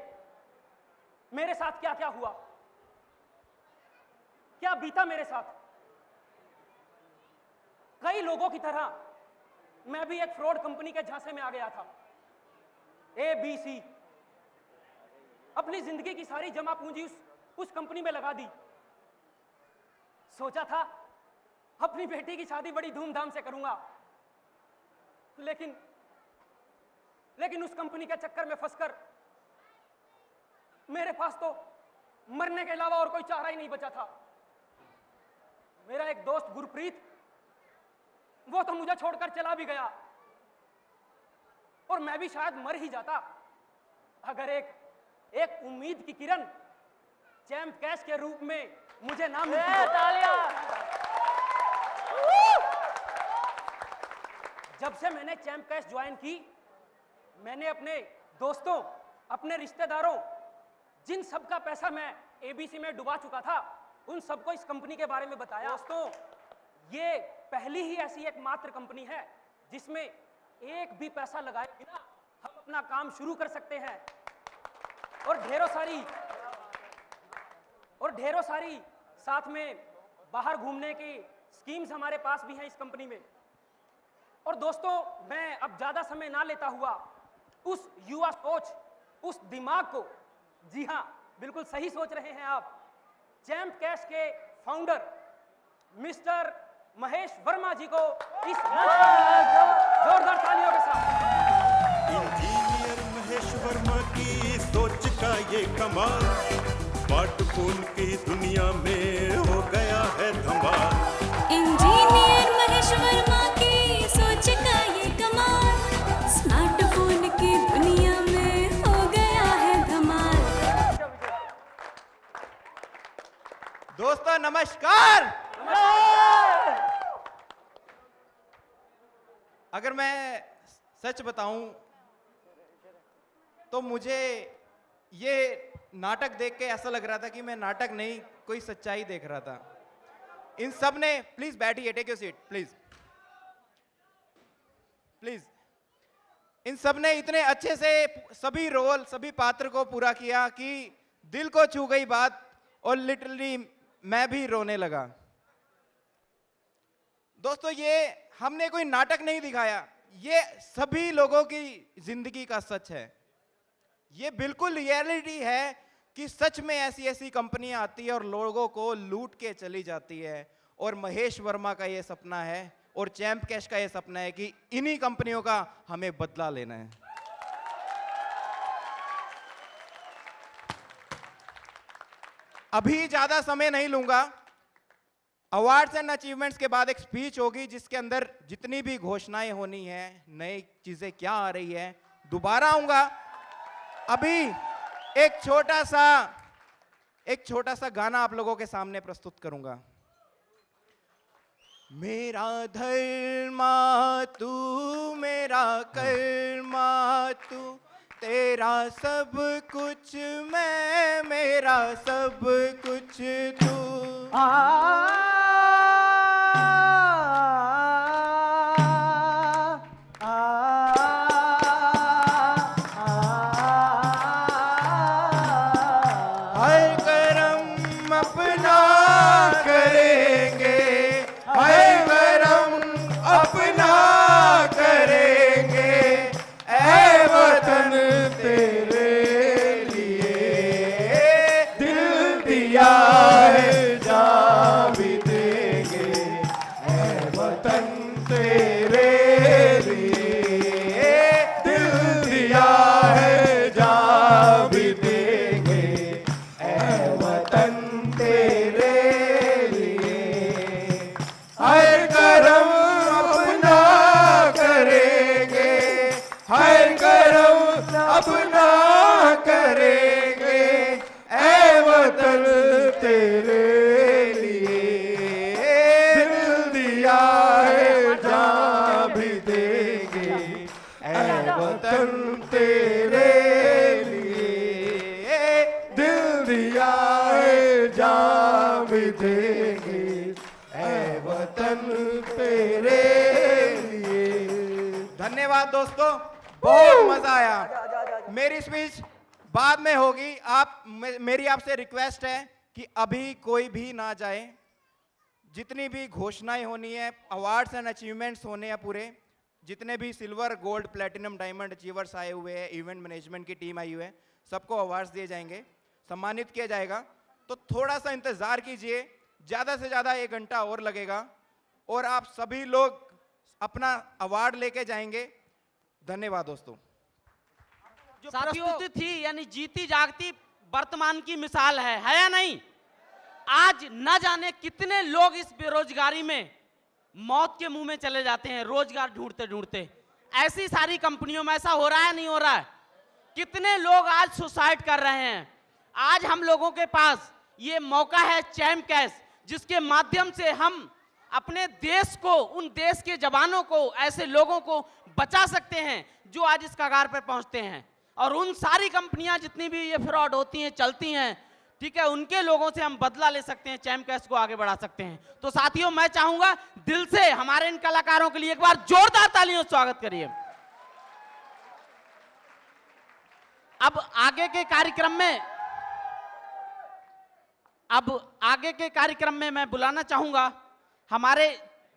Speaker 12: मेरे साथ क्या क्या हुआ, क्या बीता मेरे साथ। कई लोगों की तरह मैं भी एक फ्रॉड कंपनी के झांसे में आ गया था। ABC, अपनी जिंदगी की सारी जमा पूंजी उस कंपनी में लगा दी। सोचा था अपनी बेटी की शादी बड़ी धूमधाम से करूंगा, लेकिन उस कंपनी के चक्कर में फंसकर मेरे पास तो मरने के अलावा और कोई चारा ही नहीं बचा था। मेरा एक दोस्त गुरप्रीत, वो तो मुझे छोड़कर चला भी गया, और मैं भी शायद मर ही जाता अगर एक उम्मीद की किरण चैंप कैश के रूप में मुझे ना मिलती। जब से मैंने चैंप कैश ज्वाइन की, मैंने अपने दोस्तों, अपने रिश्तेदारों, जिन सब का पैसा मैं ABC में डुबा चुका था, उन सबको इस कंपनी के बारे में बताया। दोस्तों, ये पहली ही ऐसी एकमात्र कंपनी है जिसमें एक भी पैसा लगाए बिना हम अपना काम शुरू कर सकते हैं, और ढेरों सारी साथ में बाहर घूमने की स्कीम्स हमारे पास भी हैं इस कंपनी में। और दोस्तों, मैं अब ज्यादा समय ना लेता हुआ उस युवा सोच, उस दिमाग को, जी हां, बिल्कुल सही सोच रहे हैं आप, चैंप कैश के फाउंडर मिस्टर महेश वर्मा जी को इस जोरदार तालियों के साथ।
Speaker 19: इंजीनियर महेश वर्मा की सोच का ये कमाल, स्मार्टफोन की दुनिया में हो गया है धमाल।
Speaker 20: इंजीनियर महेश वर्मा की सोच का ये कमाल, स्मार्टफोन की दुनिया में हो गया है धमाल।
Speaker 1: दोस्तों नमस्कार। अगर मैं सच बताऊं तो मुझे ये नाटक देख के ऐसा लग रहा था कि मैं नाटक नहीं, कोई सच्चाई देख रहा था। इन सब ने, प्लीज बैठिए, take your seat please please. इन सब ने इतने अच्छे से सभी रोल, सभी पात्र को पूरा किया कि दिल को छू गई बात, और लिटरली मैं भी रोने लगा। दोस्तों, ये हमने कोई नाटक नहीं दिखाया, ये सभी लोगों की जिंदगी का सच है। ये बिल्कुल रियलिटी है कि सच में ऐसी ऐसी कंपनियां आती है और लोगों को लूट के चली जाती है। और महेश वर्मा का ये सपना है, और चैंप कैश का ये सपना है कि इन्हीं कंपनियों का हमें बदला लेना है। अभी ज्यादा समय नहीं लूंगा। अवार्ड्स एंड अचीवमेंट्स के बाद एक स्पीच होगी जिसके अंदर जितनी भी घोषणाएं होनी है, नई चीजें क्या आ रही है, दोबारा आऊंगा। अभी एक छोटा सा गाना आप लोगों के सामने प्रस्तुत करूंगा। मेरा धर्मा तू, मेरा कर्मा तू, तेरा सब कुछ मैं, मेरा सब कुछ तू। हर करम अपना करेंगे, हर करम अपना करेंगे, ऐ वतन तेरे लिए दिल दिया है, जान भी देंगे, ऐ वतन तेरे लिए दिल दिया है, जान भी देंगे, ऐ वतन तेरे लिए। हर करम अपना करेंगे, हर करम अपना करेंगे, ऐ वतन तेरे लिए दिल दिया है, जान भी देंगे, ऐ वतन तेरे लिए दिल दिया है, जान भी देंगे, ऐ वतन तेरे लिए। धन्यवाद दोस्तों, बहुत मजा आया।
Speaker 5: मेरी स्पीच बाद में होगी। मेरी आपसे रिक्वेस्ट है कि अभी कोई भी ना जाए। जितनी भी घोषणाएं होनी है, अवार्ड्स एंड अचीवमेंट्स होने हैं पूरे, जितने भी silver, gold, platinum, diamond achievers आए हुए हैं, इवेंट मैनेजमेंट की टीम आई हुई है, सबको अवार्ड्स दिए जाएंगे, सम्मानित किया जाएगा। तो थोड़ा सा इंतजार कीजिए, ज़्यादा से ज़्यादा 1 घंटा और लगेगा और आप सभी लोग अपना अवार्ड लेके जाएंगे। धन्यवाद दोस्तों।
Speaker 4: जो प्रस्तुति थी यानी जीती जागती वर्तमान की मिसाल है या नहीं? आज न जाने कितने लोग इस बेरोजगारी में मौत के मुंह में चले जाते हैं रोजगार ढूंढते ढूंढते। ऐसी सारी कंपनियों में ऐसा हो रहा है नहीं हो रहा है? कितने लोग आज सुसाइड कर रहे हैं। आज हम लोगों के पास ये मौका है चैम्प कैश, जिसके माध्यम से हम अपने देश को, उन देश के जवानों को, ऐसे लोगों को बचा सकते हैं जो आज इस कगार पर पहुंचते हैं। और उन सारी कंपनियां जितनी भी ये फ्रॉड होती हैं, चलती हैं, ठीक है, उनके लोगों से हम बदला ले सकते हैं, चैम्प कैश को आगे बढ़ा सकते हैं। तो साथियों, मैं चाहूंगा दिल से हमारे इन कलाकारों के लिए एक बार जोरदार तालियों से स्वागत करिए। अब आगे के कार्यक्रम में मैं बुलाना चाहूंगा हमारे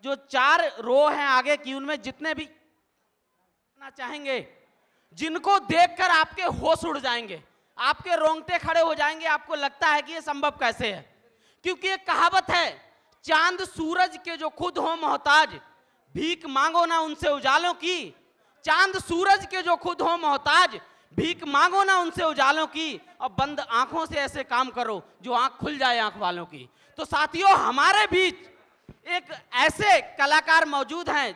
Speaker 4: जो 4 रो हैं आगे की, उनमें जितने भी चाहेंगे, जिनको देखकर आपके होश उड़ जाएंगे, आपके रोंगटे खड़े हो जाएंगे, आपको लगता है कि ये संभव कैसे है। क्योंकि एक कहावत है, चांद सूरज के जो खुद हो मोहताज, भीख मांगो ना उनसे उजालों की। चांद सूरज के जो खुद हो मोहताज, भीख मांगो ना उनसे उजालों की, और बंद आंखों से ऐसे काम करो जो आंख खुल जाए आंख वालों की। तो साथियों, हमारे बीच एक ऐसे कलाकार मौजूद हैं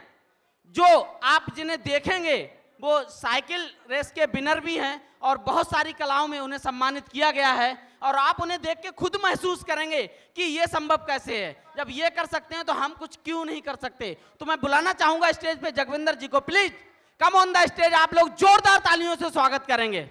Speaker 4: जो आप जिन्हें देखेंगे वो साइकिल रेस के विनर भी हैं और बहुत सारी कलाओं में उन्हें सम्मानित किया गया है। और आप उन्हें देख के खुद महसूस करेंगे कि ये संभव कैसे है। जब ये कर सकते हैं तो हम कुछ क्यों नहीं कर सकते। तो मैं बुलाना चाहूंगा स्टेज पे जगविंदर जी को। Please come on the stage. आप लोग जोरदार तालियों से स्वागत करेंगे।